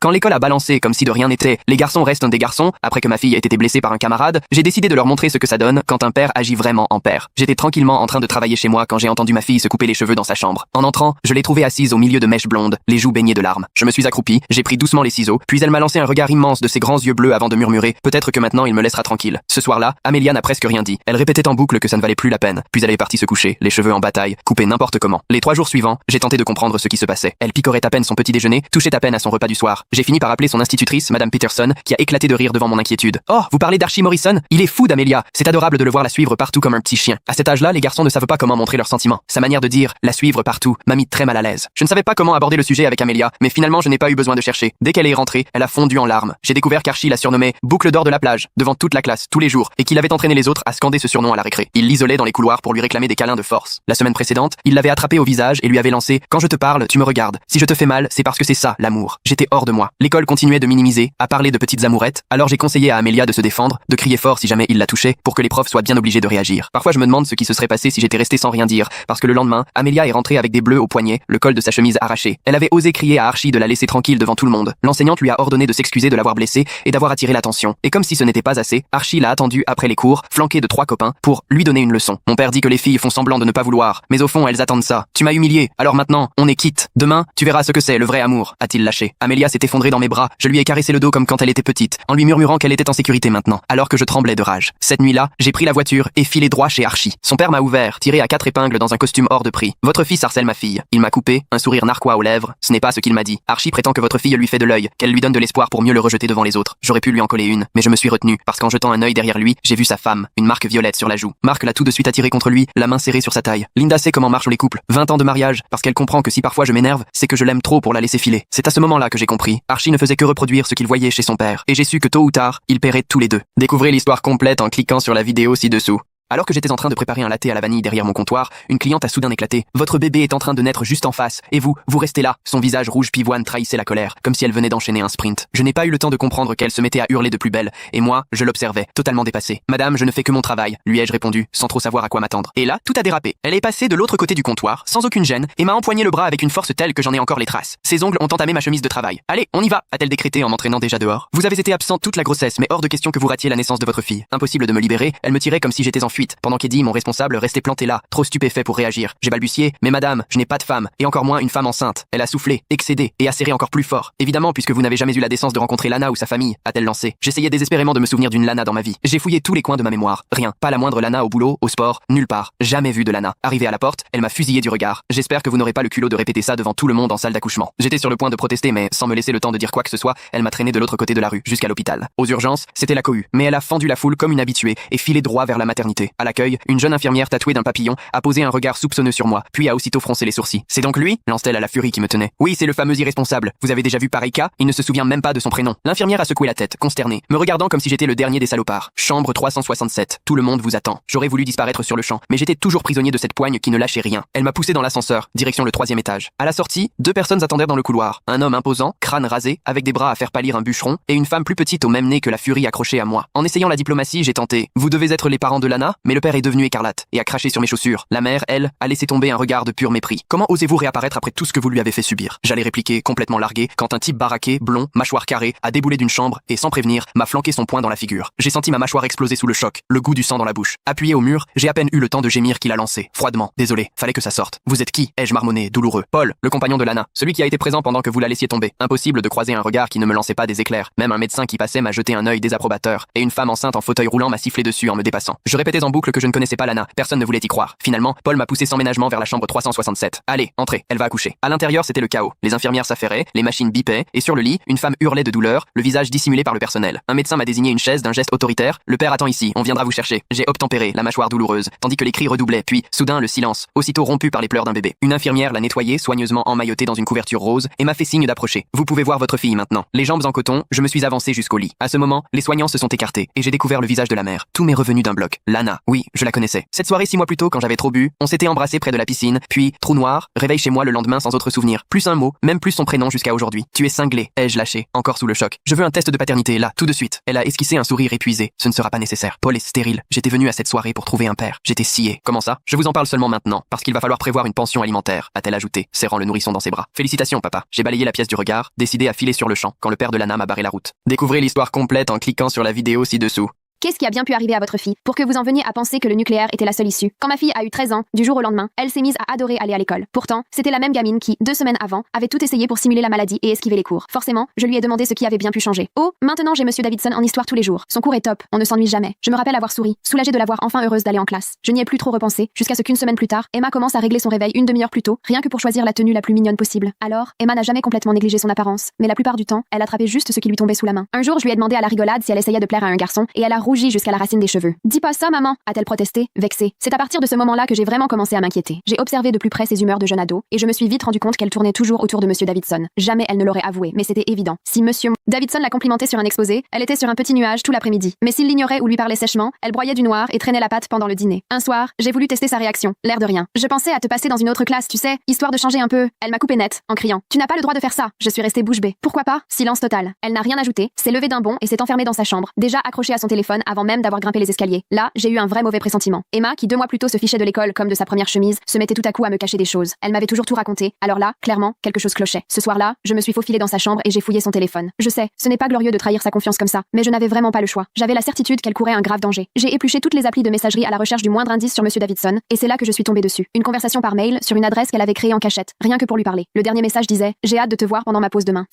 Quand l'école a balancé comme si de rien n'était, les garçons restent des garçons, après que ma fille ait été blessée par un camarade, j'ai décidé de leur montrer ce que ça donne quand un père agit vraiment en père. J'étais tranquillement en train de travailler chez moi quand j'ai entendu ma fille se couper les cheveux dans sa chambre. En entrant, je l'ai trouvée assise au milieu de mèches blondes, les joues baignées de larmes. Je me suis accroupi, j'ai pris doucement les ciseaux, puis elle m'a lancé un regard immense de ses grands yeux bleus avant de murmurer « Peut-être que maintenant il me laissera tranquille ». Ce soir-là, Amélia n'a presque rien dit. Elle répétait en boucle que ça ne valait plus la peine, puis elle est partie se coucher, les cheveux en bataille, coupés n'importe comment. Les 3 jours suivants, j'ai tenté de comprendre ce qui se passait. Elle picorait à peine son petit déjeuner, touchait à peine à son repas du soir. J'ai fini par appeler son institutrice, Madame Peterson, qui a éclaté de rire devant mon inquiétude. « Oh, vous parlez d'Archie Morrison? Il est fou d'Amélia. C'est adorable de le voir la suivre partout comme un petit chien. » À cet âge-là, les garçons ne savent pas comment montrer leurs sentiments. Sa manière de dire « la suivre partout » m'a mis très mal à l'aise. Je ne savais pas comment aborder le sujet avec Amélia, mais finalement je n'ai pas eu besoin de chercher. Dès qu'elle est rentrée, elle a fondu en larmes. J'ai découvert qu'Archie la surnommait « boucle d'or de la plage » devant toute la classe, tous les jours, et qu'il avait entraîné les autres à scander ce surnom à la récré. Il l'isolait dans les couloirs pour lui réclamer des câlins de force. La semaine précédente, il l'avait attrapé au visage et lui avait lancé « Quand je te parle, tu me regardes. Si je te fais mal, c'est parce que c'est ça, l'amour. » J'étais hors de moi. L'école continuait de minimiser, à parler de petites amourettes, alors j'ai conseillé à Amélia de se défendre, de crier fort si jamais il la touchait, pour que les profs soient bien obligés de réagir. Parfois je me demande ce qui se serait passé si j'étais resté sans rien dire, parce que le lendemain, Amélia est rentrée avec des bleus au poignet, le col de sa chemise arraché. Elle avait osé crier à Archie de la laisser tranquille devant tout le monde. L'enseignante lui a ordonné de s'excuser de l'avoir blessée et d'avoir attiré l'attention. Et comme si ce n'était pas assez, Archie l'a attendu après les cours, flanqué de 3 copains, pour lui donner une leçon. Mon père dit que les filles font semblant de ne pas vouloir, mais au fond elles attendent ça. Tu m'as humilié, alors maintenant, on est quitte. Demain, tu verras ce que c'est, le vrai amour, a-t-il lâché. Amélia s'est effondrée dans mes bras, je lui ai caressé le dos comme quand elle était petite, en lui murmurant qu'elle était en sécurité maintenant, alors que je tremblais de rage. Cette nuit-là, j'ai pris la voiture et filé droit chez Archie. Son père m'a ouvert, tiré à 4 épingles dans un costume hors de prix. Votre fils harcèle ma fille. Il m'a coupé, un sourire narquois aux lèvres. Ce n'est pas ce qu'il m'a dit. Archie prétend que votre fille lui fait de l'œil, qu'elle lui donne de l'espoir pour mieux le rejeter devant les autres. J'aurais pu lui en coller une, mais je me suis retenu, parce qu'en jetant un œil derrière lui, j'ai vu sa femme, une marque violette sur la joue. Marc l'a tout de suite attiré contre lui, la main serrée sur sa taille. Linda sait comment marchent les couples. 20 ans de mariage, parce qu'elle comprend que si parfois je m'énerve, c'est que je l'aime trop pour la laisser filer. C'est à ce moment-là que j'ai compris. Archie ne faisait que reproduire ce qu'il voyait chez son père, et j'ai su que tôt ou tard, ils paieraient tous les deux. Découvrez l'histoire complète en cliquant sur la vidéo ci-dessous. Alors que j'étais en train de préparer un latte à la vanille derrière mon comptoir, une cliente a soudain éclaté. « Votre bébé est en train de naître juste en face, et vous restez là !» Son visage rouge pivoine trahissait la colère, comme si elle venait d'enchaîner un sprint. Je n'ai pas eu le temps de comprendre qu'elle se mettait à hurler de plus belle, et moi, je l'observais, totalement dépassé. « Madame, je ne fais que mon travail », lui ai-je répondu, sans trop savoir à quoi m'attendre. Et là, tout a dérapé. Elle est passée de l'autre côté du comptoir, sans aucune gêne, et m'a empoigné le bras avec une force telle que j'en ai encore les traces. Ses ongles ont entamé ma chemise de travail. « Allez, on y va !» a-t-elle décrété en m'entraînant déjà dehors. « Vous avez été absent toute la grossesse, mais hors de question que vous ratiez la naissance de votre fille. Impossible de me libérer, elle me tirait comme si j'étais en fuite, pendant qu'Eddie, mon responsable, restait planté là, trop stupéfait pour réagir. J'ai balbutié, mais madame, je n'ai pas de femme, et encore moins une femme enceinte. Elle a soufflé, excédé, et a serré encore plus fort. Évidemment, puisque vous n'avez jamais eu la décence de rencontrer Lana ou sa famille, a-t-elle lancé. J'essayais désespérément de me souvenir d'une Lana dans ma vie. J'ai fouillé tous les coins de ma mémoire. Rien, pas la moindre Lana au boulot, au sport, nulle part. Jamais vu de Lana. Arrivée à la porte, elle m'a fusillé du regard. J'espère que vous n'aurez pas le culot de répéter ça devant tout le monde en salle d'accouchement. J'étais sur le point de protester, mais sans me laisser le temps de dire quoi que ce soit, elle m'a traîné de l'autre côté de la rue, jusqu'à l'hôpital. Aux urgences, c'était la cohue, mais elle a fendu la foule comme une habituée et filé droit vers la maternité. À l'accueil, une jeune infirmière tatouée d'un papillon a posé un regard soupçonneux sur moi, puis a aussitôt froncé les sourcils. C'est donc lui? Lance-t-elle à la furie qui me tenait. Oui, c'est le fameux irresponsable. Vous avez déjà vu pareil cas? Il ne se souvient même pas de son prénom. L'infirmière a secoué la tête, consternée, me regardant comme si j'étais le dernier des salopards. Chambre 367. Tout le monde vous attend. J'aurais voulu disparaître sur le champ, mais j'étais toujours prisonnier de cette poigne qui ne lâchait rien. Elle m'a poussé dans l'ascenseur, direction le 3e étage. À la sortie, 2 personnes attendaient dans le couloir. Un homme imposant, crâne rasé, avec des bras à faire pâlir un bûcheron, et une femme plus petite au même nez que la furie accrochée à moi. En essayant la diplomatie, j'ai tenté. Vous devez être les parents de Lana, mais le père est devenu écarlate et a craché sur mes chaussures. La mère, elle, a laissé tomber un regard de pur mépris. Comment osez-vous réapparaître après tout ce que vous lui avez fait subir? J'allais répliquer, complètement largué, quand un type baraqué, blond, mâchoire carrée, a déboulé d'une chambre et, sans prévenir, m'a flanqué son poing dans la figure. J'ai senti ma mâchoire exploser sous le choc, le goût du sang dans la bouche. Appuyé au mur, j'ai à peine eu le temps de gémir qu'il a lancé. Froidement, désolé, fallait que ça sorte. Vous êtes qui? Ai-je marmonné, douloureux. Paul, le compagnon de Lana, celui qui a été présent pendant que vous la laissiez tomber. Impossible de croiser un regard qui ne me lançait pas des éclairs. Même un médecin qui passait m'a jeté un œil désapprobateur, et une femme enceinte en fauteuil roulant m'a sifflé dessus en me dépassant. Je répétais en boucle que je ne connaissais pas Lana. Personne ne voulait y croire. Finalement, Paul m'a poussé sans ménagement vers la chambre 367. Allez, entrez, elle va accoucher. À l'intérieur, c'était le chaos. Les infirmières s'affairaient, les machines bipaient, et sur le lit, une femme hurlait de douleur, le visage dissimulé par le personnel. Un médecin m'a désigné une chaise d'un geste autoritaire. Le père attend ici, on viendra vous chercher. J'ai obtempéré, la mâchoire douloureuse, tandis que les cris redoublaient, puis, soudain, le silence, aussitôt rompu par les pleurs d'un bébé. Une infirmière l'a nettoyé, soigneusement emmaillotée dans une couverture rose, et m'a fait signe d'approcher. Vous pouvez voir votre fille maintenant. Les jambes en coton, je me suis avancé jusqu'au lit. À ce moment, les soignants se sont écartés, et j'ai découvert le visage de la mère. Tout m'est revenu d'un bloc. Lana. Emma. Oui, je la connaissais. Cette soirée 6 mois plus tôt, quand j'avais trop bu, on s'était embrassés près de la piscine, puis, trou noir, réveil chez moi le lendemain sans autre souvenir. Plus un mot, même plus son prénom jusqu'à aujourd'hui. Tu es cinglé, ai-je lâché, encore sous le choc. Je veux un test de paternité, là, tout de suite. Elle a esquissé un sourire épuisé. Ce ne sera pas nécessaire. Paul est stérile. J'étais venu à cette soirée pour trouver un père. J'étais scié. Comment ça? Je vous en parle seulement maintenant, parce qu'il va falloir prévoir une pension alimentaire, a-t-elle ajouté, serrant le nourrisson dans ses bras. Félicitations, papa. J'ai balayé la pièce du regard, décidé à filer sur le champ, quand le père de Lana m'a barré la route. Découvrez l'histoire complète en cliquant sur la vidéo ci-dessous. Qu'est-ce qui a bien pu arriver à votre fille pour que vous en veniez à penser que le nucléaire était la seule issue? Quand ma fille a eu 13 ans, du jour au lendemain, elle s'est mise à adorer aller à l'école. Pourtant, c'était la même gamine qui, 2 semaines avant, avait tout essayé pour simuler la maladie et esquiver les cours. Forcément, je lui ai demandé ce qui avait bien pu changer. Oh, maintenant j'ai Monsieur Davidson en histoire tous les jours. Son cours est top, on ne s'ennuie jamais. Je me rappelle avoir souri, soulagée de la voir enfin heureuse d'aller en classe. Je n'y ai plus trop repensé, jusqu'à ce qu'une semaine plus tard, Emma commence à régler son réveil une demi-heure plus tôt, rien que pour choisir la tenue la plus mignonne possible. Alors, Emma n'a jamais complètement négligé son apparence, mais la plupart du temps, elle attrapait juste ce qui lui tombait sous la main. Un jour, je lui ai demandé à la rigolade si elle essayait de plaire à un garçon, et elle a rougi jusqu'à la racine des cheveux. Dis pas ça, maman, a-t-elle protesté, vexée. C'est à partir de ce moment-là que j'ai vraiment commencé à m'inquiéter. J'ai observé de plus près ses humeurs de jeune ado, et je me suis vite rendu compte qu'elle tournait toujours autour de Monsieur Davidson. Jamais elle ne l'aurait avoué, mais c'était évident. Si Monsieur Davidson la complimentait sur un exposé, elle était sur un petit nuage tout l'après-midi. Mais s'il l'ignorait ou lui parlait sèchement, elle broyait du noir et traînait la patte pendant le dîner. Un soir, j'ai voulu tester sa réaction. L'air de rien. Je pensais à te passer dans une autre classe, tu sais, histoire de changer un peu. Elle m'a coupé net, en criant. Tu n'as pas le droit de faire ça. Je suis restée bouche bée. Pourquoi pas? Silence total. Elle n'a rien ajouté, s'est levée d'un bond et s'est enfermée dans sa chambre, déjà accrochée à son téléphone avant même d'avoir grimpé les escaliers. Là, j'ai eu un vrai mauvais pressentiment. Emma, qui 2 mois plus tôt se fichait de l'école comme de sa première chemise, se mettait tout à coup à me cacher des choses. Elle m'avait toujours tout raconté. Alors là, clairement, quelque chose clochait. Ce soir-là, je me suis faufilée dans sa chambre et j'ai fouillé son téléphone. Je sais, ce n'est pas glorieux de trahir sa confiance comme ça, mais je n'avais vraiment pas le choix. J'avais la certitude qu'elle courait un grave danger. J'ai épluché toutes les applis de messagerie à la recherche du moindre indice sur Monsieur Davidson, et c'est là que je suis tombée dessus. Une conversation par mail sur une adresse qu'elle avait créée en cachette, rien que pour lui parler. Le dernier message disait: j'ai hâte de te voir pendant ma pause demain.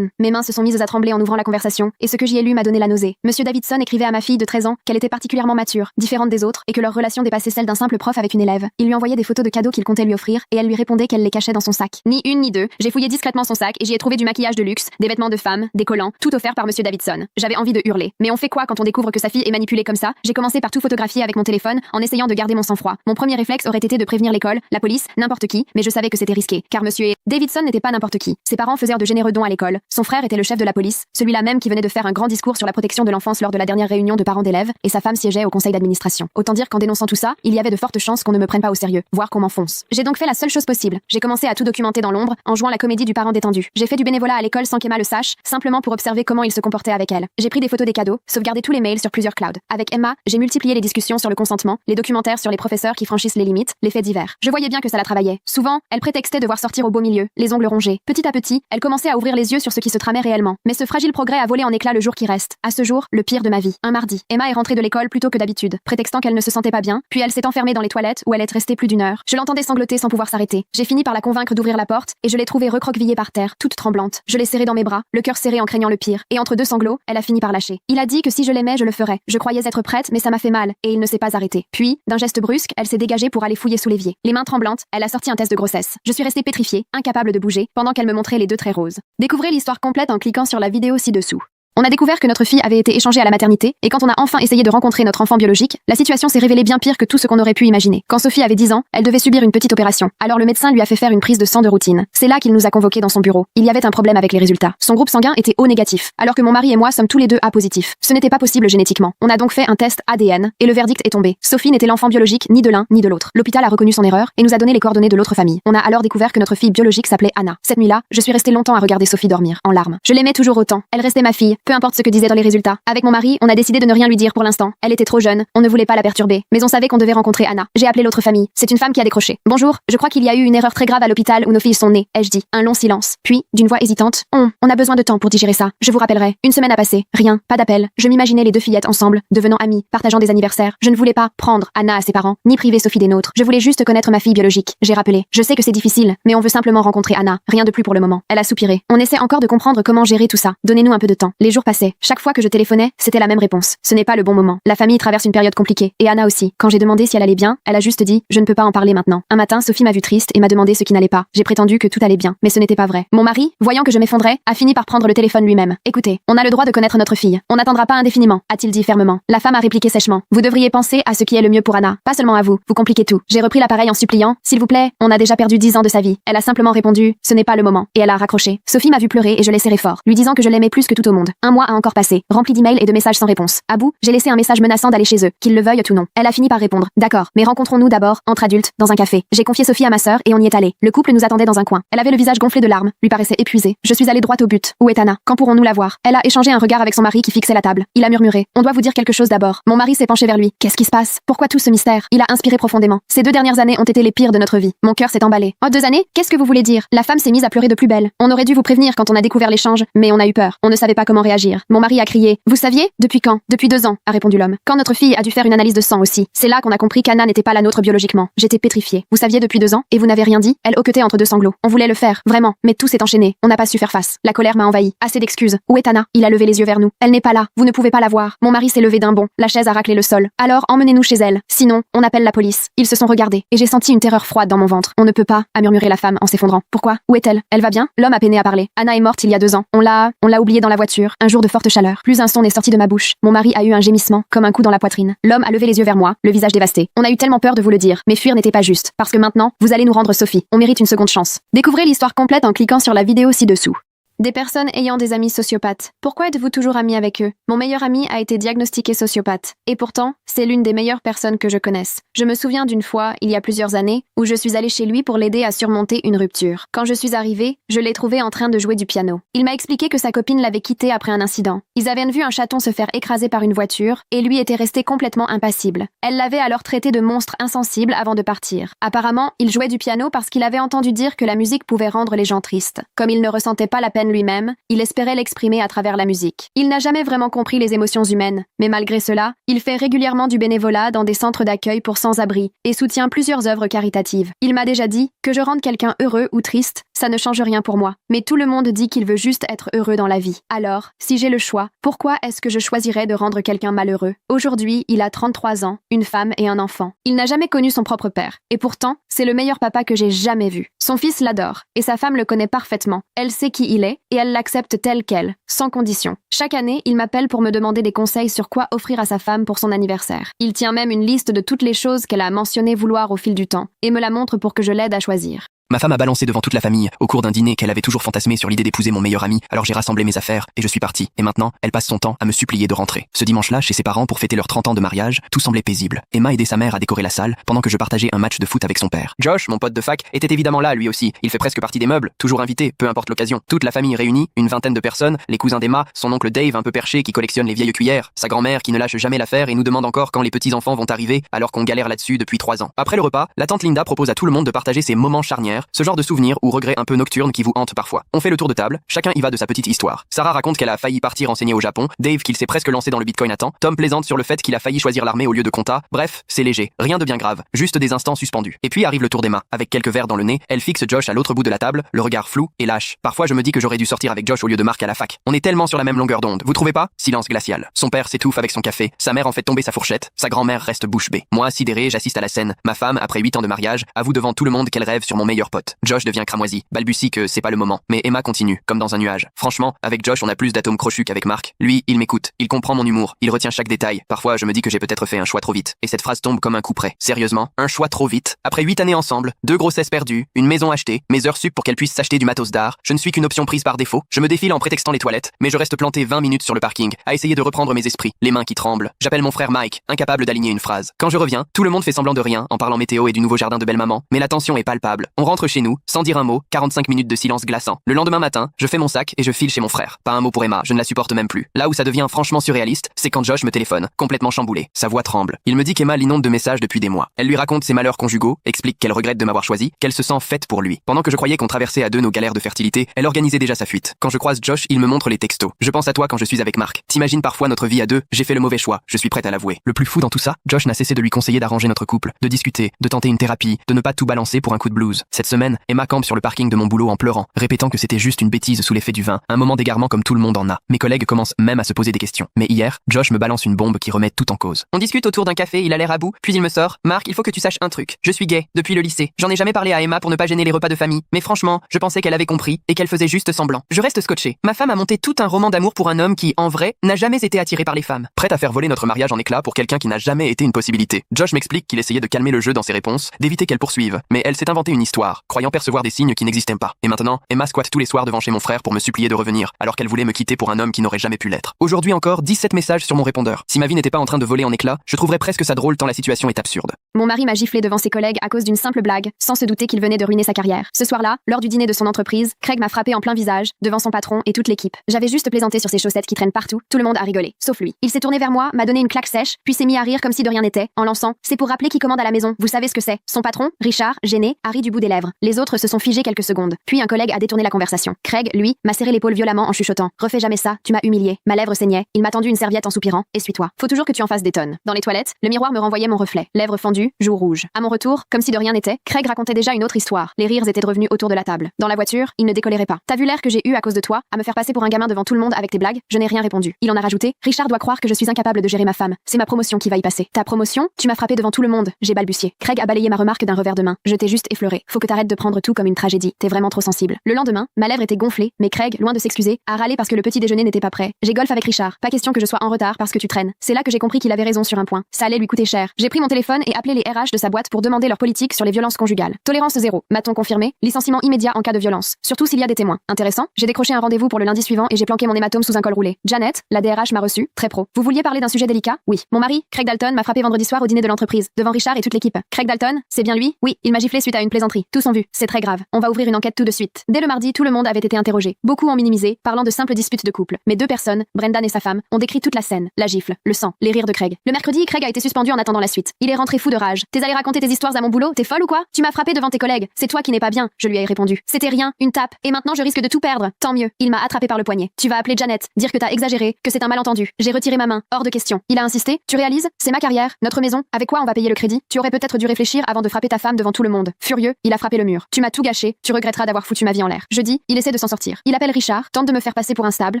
Mes mains se sont mises à trembler en ouvrant la conversation, et ce que j'y ai lu m'a donné la nausée. Monsieur Davidson écrivait à ma fille de 13 ans qu'elle était particulièrement mature, différente des autres, et que leur relation dépassait celle d'un simple prof avec une élève. Il lui envoyait des photos de cadeaux qu'il comptait lui offrir, et elle lui répondait qu'elle les cachait dans son sac. Ni une ni deux, j'ai fouillé discrètement son sac et j'y ai trouvé du maquillage de luxe, des vêtements de femme, des collants, tout offert par Monsieur Davidson. J'avais envie de hurler. Mais on fait quoi quand on découvre que sa fille est manipulée comme ça? J'ai commencé par tout photographier avec mon téléphone, en essayant de garder mon sang-froid. Mon premier réflexe aurait été de prévenir l'école, la police, n'importe qui, mais je savais que c'était risqué, car Monsieur Davidson n'était pas n'importe qui. Ses parents faisaient de généreux dons à l'école. Son frère était le chef de la police, celui-là même qui venait de faire un grand discours sur la protection de l'enfance lors de la dernière réunion de parents d'élèves, et sa femme siégeait au conseil d'administration. Autant dire qu'en dénonçant tout ça, il y avait de fortes chances qu'on ne me prenne pas au sérieux, voire qu'on m'enfonce. J'ai donc fait la seule chose possible. J'ai commencé à tout documenter dans l'ombre, en jouant la comédie du parent détendu. J'ai fait du bénévolat à l'école sans qu'Emma le sache, simplement pour observer comment il se comportait avec elle. J'ai pris des photos des cadeaux, sauvegardé tous les mails sur plusieurs clouds. Avec Emma, j'ai multiplié les discussions sur le consentement, les documentaires sur les professeurs qui franchissent les limites, les faits divers. Je voyais bien que ça la travaillait. Souvent, elle prétextait devoir sortir au beau milieu, les ongles rongés. Petit à petit, elle commençait à ouvrir les yeux sur ce qui se tramait réellement. Mais ce fragile progrès a volé en éclats le jour qui reste. À ce jour, le pire de ma vie. Un mardi, Emma est rentrée de l'école plus tôt que d'habitude, prétextant qu'elle ne se sentait pas bien, puis elle s'est enfermée dans les toilettes où elle est restée plus d'1 heure. Je l'entendais sangloter sans pouvoir s'arrêter. J'ai fini par la convaincre d'ouvrir la porte et je l'ai trouvée recroquevillée par terre, toute tremblante. Je l'ai serrée dans mes bras, le cœur serré en craignant le pire, et entre 2 sanglots, elle a fini par lâcher. Il a dit que si je l'aimais, je le ferais. Je croyais être prête, mais ça m'a fait mal, et il ne s'est pas arrêté. Puis, d'un geste brusque, elle s'est dégagée pour aller fouiller sous l'évier. Les mains tremblantes, elle a sorti un test de grossesse. Je suis restée pétrifiée, incapable de bouger, pendant qu'elle me montrait les 2 traits roses. Découvrez l'histoire complète en cliquant sur la vidéo ci-dessous. On a découvert que notre fille avait été échangée à la maternité, et quand on a enfin essayé de rencontrer notre enfant biologique, la situation s'est révélée bien pire que tout ce qu'on aurait pu imaginer. Quand Sophie avait 10 ans, elle devait subir une petite opération. Alors le médecin lui a fait faire une prise de sang de routine. C'est là qu'il nous a convoqués dans son bureau. Il y avait un problème avec les résultats. Son groupe sanguin était O négatif, alors que mon mari et moi sommes tous les 2 A positifs. Ce n'était pas possible génétiquement. On a donc fait un test ADN, et le verdict est tombé. Sophie n'était l'enfant biologique ni de l'un ni de l'autre. L'hôpital a reconnu son erreur, et nous a donné les coordonnées de l'autre famille. On a alors découvert que notre fille biologique s'appelait Anna. Cette nuit-là, je suis restée longtemps à regarder Sophie dormir, en larmes. Je l'aimais toujours autant. Elle restait ma fille, peu importe ce que disaient dans les résultats. Avec mon mari, on a décidé de ne rien lui dire pour l'instant. Elle était trop jeune, on ne voulait pas la perturber, mais on savait qu'on devait rencontrer Anna. J'ai appelé l'autre famille. C'est une femme qui a décroché. Bonjour, je crois qu'il y a eu une erreur très grave à l'hôpital où nos filles sont nées, ai-je dit. Un long silence. Puis, d'une voix hésitante, on a besoin de temps pour digérer ça. Je vous rappellerai. Une semaine a passé. Rien, pas d'appel. Je m'imaginais les 2 fillettes ensemble, devenant amies, partageant des anniversaires. Je ne voulais pas prendre Anna à ses parents, ni priver Sophie des nôtres. Je voulais juste connaître ma fille biologique. J'ai rappelé. Je sais que c'est difficile, mais on veut simplement rencontrer Anna. Rien de plus pour le moment. Elle a soupiré. On essaie encore de comprendre comment gérer tout ça. Donnez-nous un peu de temps. Les jours passaient. Chaque fois que je téléphonais, c'était la même réponse. Ce n'est pas le bon moment. La famille traverse une période compliquée. Et Anna aussi. Quand j'ai demandé si elle allait bien, elle a juste dit: je ne peux pas en parler maintenant. Un matin, Sophie m'a vue triste et m'a demandé ce qui n'allait pas. J'ai prétendu que tout allait bien. Mais ce n'était pas vrai. Mon mari, voyant que je m'effondrais, a fini par prendre le téléphone lui-même. Écoutez, on a le droit de connaître notre fille. On n'attendra pas indéfiniment, a-t-il dit fermement. La femme a répliqué sèchement: vous devriez penser à ce qui est le mieux pour Anna. Pas seulement à vous. Vous compliquez tout. J'ai repris l'appareil en suppliant: s'il vous plaît, on a déjà perdu 10 ans de sa vie. Elle a simplement répondu: ce n'est pas le moment. Et elle a raccroché. Sophie m'a vu pleurer et je l'ai serré fort, lui disant que je l'aimais plus que tout au monde. Un mois a encore passé, rempli d'emails et de messages sans réponse. À bout, j'ai laissé un message menaçant d'aller chez eux, qu'ils le veuillent ou non. Elle a fini par répondre. D'accord, mais rencontrons-nous d'abord, entre adultes, dans un café. J'ai confié Sophie à ma sœur et on y est allé. Le couple nous attendait dans un coin. Elle avait le visage gonflé de larmes, lui paraissait épuisée. Je suis allée droit au but. Où est Anna? Quand pourrons-nous la voir? Elle a échangé un regard avec son mari qui fixait la table. Il a murmuré. On doit vous dire quelque chose d'abord. Mon mari s'est penché vers lui. Qu'est-ce qui se passe? Pourquoi tout ce mystère? Il a inspiré profondément. Ces 2 dernières années ont été les pires de notre vie. Mon cœur s'est emballé. Oh, 2 années? Qu'est-ce que vous voulez dire? La femme s'est mise à pleurer de plus belle. On aurait dû vous prévenir quand on a découvert l'échange, mais on a eu peur. On ne savait pas comment réagir. Mon mari a crié. Vous saviez? Depuis quand? Depuis 2 ans, a répondu l'homme. Quand notre fille a dû faire une analyse de sang aussi. C'est là qu'on a compris qu'Anna n'était pas la nôtre biologiquement. J'étais pétrifiée. Vous saviez depuis 2 ans? Et vous n'avez rien dit? Elle hoquetait entre 2 sanglots. On voulait le faire, vraiment, mais tout s'est enchaîné. On n'a pas su faire face. La colère m'a envahi. Assez d'excuses. Où est Anna? Il a levé les yeux vers nous. Elle n'est pas là. Vous ne pouvez pas la voir. Mon mari s'est levé d'un bond. La chaise a raclé le sol. Alors, emmenez-nous chez elle. Sinon, on appelle la police. Ils se sont regardés, et j'ai senti une terreur froide dans mon ventre. On ne peut pas, a murmuré la femme en s'effondrant. Pourquoi? Où est-elle? Elle va bien? L'homme a peiné à parler. Anna est morte il y a 2 ans. On l'a oubliée dans la voiture. Un jour de forte chaleur. Plus un son n'est sorti de ma bouche. Mon mari a eu un gémissement, comme un coup dans la poitrine. L'homme a levé les yeux vers moi, le visage dévasté. On a eu tellement peur de vous le dire, mais fuir n'était pas juste. Parce que maintenant, vous allez nous rendre Sophie. On mérite une seconde chance. Découvrez l'histoire complète en cliquant sur la vidéo ci-dessous. Des personnes ayant des amis sociopathes. Pourquoi êtes-vous toujours ami avec eux? Mon meilleur ami a été diagnostiqué sociopathe. Et pourtant, c'est l'une des meilleures personnes que je connaisse. Je me souviens d'une fois, il y a plusieurs années, où je suis allée chez lui pour l'aider à surmonter une rupture. Quand je suis arrivée, je l'ai trouvé en train de jouer du piano. Il m'a expliqué que sa copine l'avait quitté après un incident. Ils avaient vu un chaton se faire écraser par une voiture, et lui était resté complètement impassible. Elle l'avait alors traité de monstre insensible avant de partir. Apparemment, il jouait du piano parce qu'il avait entendu dire que la musique pouvait rendre les gens tristes. Comme il ne ressentait pas la peine lui-même, il espérait l'exprimer à travers la musique. Il n'a jamais vraiment compris les émotions humaines, mais malgré cela, il fait régulièrement du bénévolat dans des centres d'accueil pour sans-abri et soutient plusieurs œuvres caritatives. Il m'a déjà dit que je rende quelqu'un heureux ou triste, ça ne change rien pour moi. Mais tout le monde dit qu'il veut juste être heureux dans la vie. Alors, si j'ai le choix, pourquoi est-ce que je choisirais de rendre quelqu'un malheureux? Aujourd'hui, il a 33 ans, une femme et un enfant. Il n'a jamais connu son propre père. Et pourtant, c'est le meilleur papa que j'ai jamais vu. Son fils l'adore, et sa femme le connaît parfaitement. Elle sait qui il est, et elle l'accepte tel quel, sans condition. Chaque année, il m'appelle pour me demander des conseils sur quoi offrir à sa femme pour son anniversaire. Il tient même une liste de toutes les choses qu'elle a mentionné vouloir au fil du temps, et me la montre pour que je l'aide à choisir. Ma femme a balancé devant toute la famille, au cours d'un dîner qu'elle avait toujours fantasmé sur l'idée d'épouser mon meilleur ami, alors j'ai rassemblé mes affaires et je suis parti. Et maintenant, elle passe son temps à me supplier de rentrer. Ce dimanche-là, chez ses parents pour fêter leurs 30 ans de mariage, tout semblait paisible. Emma aidait sa mère à décorer la salle, pendant que je partageais un match de foot avec son père. Josh, mon pote de fac, était évidemment là lui aussi. Il fait presque partie des meubles, toujours invité, peu importe l'occasion. Toute la famille réunie, une vingtaine de personnes, les cousins d'Emma, son oncle Dave un peu perché qui collectionne les vieilles cuillères, sa grand-mère qui ne lâche jamais l'affaire et nous demande encore quand les petits-enfants vont arriver, alors qu'on galère là-dessus depuis 3 ans. Après le repas, la tante Linda propose à tout le monde de partager ces moments charnières, ce genre de souvenirs ou regrets un peu nocturnes qui vous hantent parfois. On fait le tour de table, chacun y va de sa petite histoire. Sarah raconte qu'elle a failli partir enseigner au Japon, Dave qu'il s'est presque lancé dans le bitcoin à temps, Tom plaisante sur le fait qu'il a failli choisir l'armée au lieu de compta. Bref, c'est léger, rien de bien grave, juste des instants suspendus. Et puis arrive le tour d'Emma, avec quelques verres dans le nez, elle fixe Josh à l'autre bout de la table, le regard flou et lâche. Parfois je me dis que j'aurais dû sortir avec Josh au lieu de Mark à la fac. On est tellement sur la même longueur d'onde, vous trouvez pas? Silence glacial. Son père s'étouffe avec son café, sa mère en fait tomber sa fourchette, sa grand-mère reste bouche bée. Moi, sidéré, j'assiste à la scène. Ma femme, après 8 ans de mariage, avoue devant tout le monde qu'elle rêve sur mon meilleur pote. Josh devient cramoisi, balbutie que c'est pas le moment. Mais Emma continue, comme dans un nuage. Franchement, avec Josh, on a plus d'atomes crochus qu'avec Mark. Lui, il m'écoute, il comprend mon humour, il retient chaque détail. Parfois, je me dis que j'ai peut-être fait un choix trop vite. Et cette phrase tombe comme un coup près. Sérieusement, un choix trop vite? Après 8 années ensemble, 2 grossesses perdues, une maison achetée, mes heures sup pour qu'elle puisse s'acheter du matos d'art, je ne suis qu'une option prise par défaut. Je me défile en prétextant les toilettes, mais je reste planté 20 minutes sur le parking, à essayer de reprendre mes esprits, les mains qui tremblent. J'appelle mon frère Mike, incapable d'aligner une phrase. Quand je reviens, tout le monde fait semblant de rien, en parlant météo et du nouveau jardin de belle-maman, mais la tension est palpable. On rentre chez nous, sans dire un mot, 45 minutes de silence glaçant. Le lendemain matin, je fais mon sac et je file chez mon frère. Pas un mot pour Emma, je ne la supporte même plus. Là où ça devient franchement surréaliste, c'est quand Josh me téléphone, complètement chamboulé. Sa voix tremble. Il me dit qu'Emma l'inonde de messages depuis des mois. Elle lui raconte ses malheurs conjugaux, explique qu'elle regrette de m'avoir choisi, qu'elle se sent faite pour lui. Pendant que je croyais qu'on traversait à deux nos galères de fertilité, elle organisait déjà sa fuite. Quand je croise Josh, il me montre les textos. Je pense à toi quand je suis avec Mark. T'imagines parfois notre vie à deux, j'ai fait le mauvais choix, je suis prête à l'avouer. Le plus fou dans tout ça, Josh n'a cessé de lui conseiller d'arranger notre couple, de discuter, de tenter une thérapie, de ne pas tout balancer pour un coup de blues. Cette semaine, Emma campe sur le parking de mon boulot en pleurant, répétant que c'était juste une bêtise sous l'effet du vin, un moment d'égarement comme tout le monde en a. Mes collègues commencent même à se poser des questions. Mais hier, Josh me balance une bombe qui remet tout en cause. On discute autour d'un café, il a l'air à bout, puis il me sort: Mark, il faut que tu saches un truc. Je suis gay, depuis le lycée. J'en ai jamais parlé à Emma pour ne pas gêner les repas de famille, mais franchement, je pensais qu'elle avait compris et qu'elle faisait juste semblant. Je reste scotché. Ma femme a monté tout un roman d'amour pour un homme qui, en vrai, n'a jamais été attiré par les femmes. Prête à faire voler notre mariage en éclats pour quelqu'un qui n'a jamais été une possibilité. Josh m'explique qu'il essayait de calmer le jeu dans ses réponses, d'éviter qu'elle poursuive, mais elle s'est inventé une histoire. soir, croyant percevoir des signes qui n'existaient pas. Et maintenant, Emma squatte tous les soirs devant chez mon frère pour me supplier de revenir, alors qu'elle voulait me quitter pour un homme qui n'aurait jamais pu l'être. Aujourd'hui encore, 17 messages sur mon répondeur. Si ma vie n'était pas en train de voler en éclats, je trouverais presque ça drôle tant la situation est absurde. Mon mari m'a giflé devant ses collègues à cause d'une simple blague, sans se douter qu'il venait de ruiner sa carrière. Ce soir-là, lors du dîner de son entreprise, Craig m'a frappé en plein visage, devant son patron et toute l'équipe. J'avais juste plaisanté sur ses chaussettes qui traînent partout, tout le monde a rigolé, sauf lui. Il s'est tourné vers moi, m'a donné une claque sèche, puis s'est mis à rire comme si de rien n'était, en lançant « C'est pour rappeler qui commande à la maison, vous savez ce que c'est ?» Son patron, Richard, gêné, a ri du bout des lèvres. Les autres se sont figés quelques secondes. Puis un collègue a détourné la conversation. Craig, lui, m'a serré l'épaule violemment en chuchotant « Refais jamais ça, tu m'as humilié. » Ma lèvre saignait, il m'a tendu une serviette en soupirant « Essuie-toi. Faut toujours que tu en fasses des tonnes. » Dans les toilettes, le miroir me renvoyait mon reflet, lèvres fendues, joues rouges. À mon retour, comme si de rien n'était, Craig racontait déjà une autre histoire. Les rires étaient revenus autour de la table. Dans la voiture, il ne décolérait pas. T'as vu l'air que j'ai eu à cause de toi, à me faire passer pour un gamin devant tout le monde avec tes blagues? Je n'ai rien répondu. Il en a rajouté, Richard doit croire que je suis incapable de gérer ma femme. C'est ma promotion qui va y passer. Ta promotion? Tu m'as frappé devant tout le monde. J'ai balbutié. Craig a balayé ma remarque d'un revers de main. Je t'ai juste effleuré. Faut que t'arrêtes de prendre tout comme une tragédie. T'es vraiment trop sensible. Le lendemain, ma lèvre était gonflée, mais Craig, loin de s'excuser, a râlé parce que le petit déjeuner n'était pas prêt. J'ai golf avec Richard. Pas question que je sois en retard parce que tu traînes. C'est là que j'ai compris qu'il avait raison sur un point. Ça allait lui coûter cher. J'ai pris mon téléphone et appelé les RH de sa boîte pour demander leur politique sur les violences conjugales. Tolérance zéro. M'a-t-on confirmé? Licenciement immédiat en cas de violence. Surtout s'il y a des témoins. Intéressant. J'ai décroché un rendez-vous pour le lundi suivant et j'ai planqué mon hématome sous un col roulé. Janet, la DRH m'a reçu. Très pro. Vous vouliez parler d'un sujet délicat? Oui. Mon mari, Craig Dalton, m'a frappé vendredi soir au dîner de l'entreprise, devant Richard et toute l'équipe. Craig Dalton, c'est bien lui? Oui. Il m'a giflé suite à une plaisanterie. Tous ont vu. C'est très grave. On va ouvrir une enquête tout de suite. Dès le mardi, tout le monde avait été interrogé. Beaucoup ont minimisé, parlant de simples disputes de couple. Mais deux personnes, Brendan et sa femme, ont décrit toute la scène. La gifle, le sang, les rires de Craig. Le mercredi, Craig a été suspendu en attendant la suite. Il est rentré fou de rage. T'es allé raconter tes histoires à mon boulot? T'es folle ou quoi? Tu m'as frappé devant tes collègues. C'est toi qui n'es pas bien. Je lui ai répondu. C'était rien, une tape. Et maintenant je risque de tout perdre. Tant mieux. Il m'a attrapé par le poignet. Tu vas appeler Janet, dire que t'as exagéré, que c'est un malentendu. J'ai retiré ma main. Hors de question. Il a insisté. Tu réalises? C'est ma carrière, notre maison. Avec quoi on va payer le crédit? Tu aurais peut-être dû réfléchir avant de frapper ta femme devant tout le monde. Furieux, il a frappé le mur. Tu m'as tout gâché. Tu regretteras d'avoir foutu ma vie en l'air. Jeudi, il essaie de s'en sortir. Il appelle Richard, tente de me faire passer pour instable,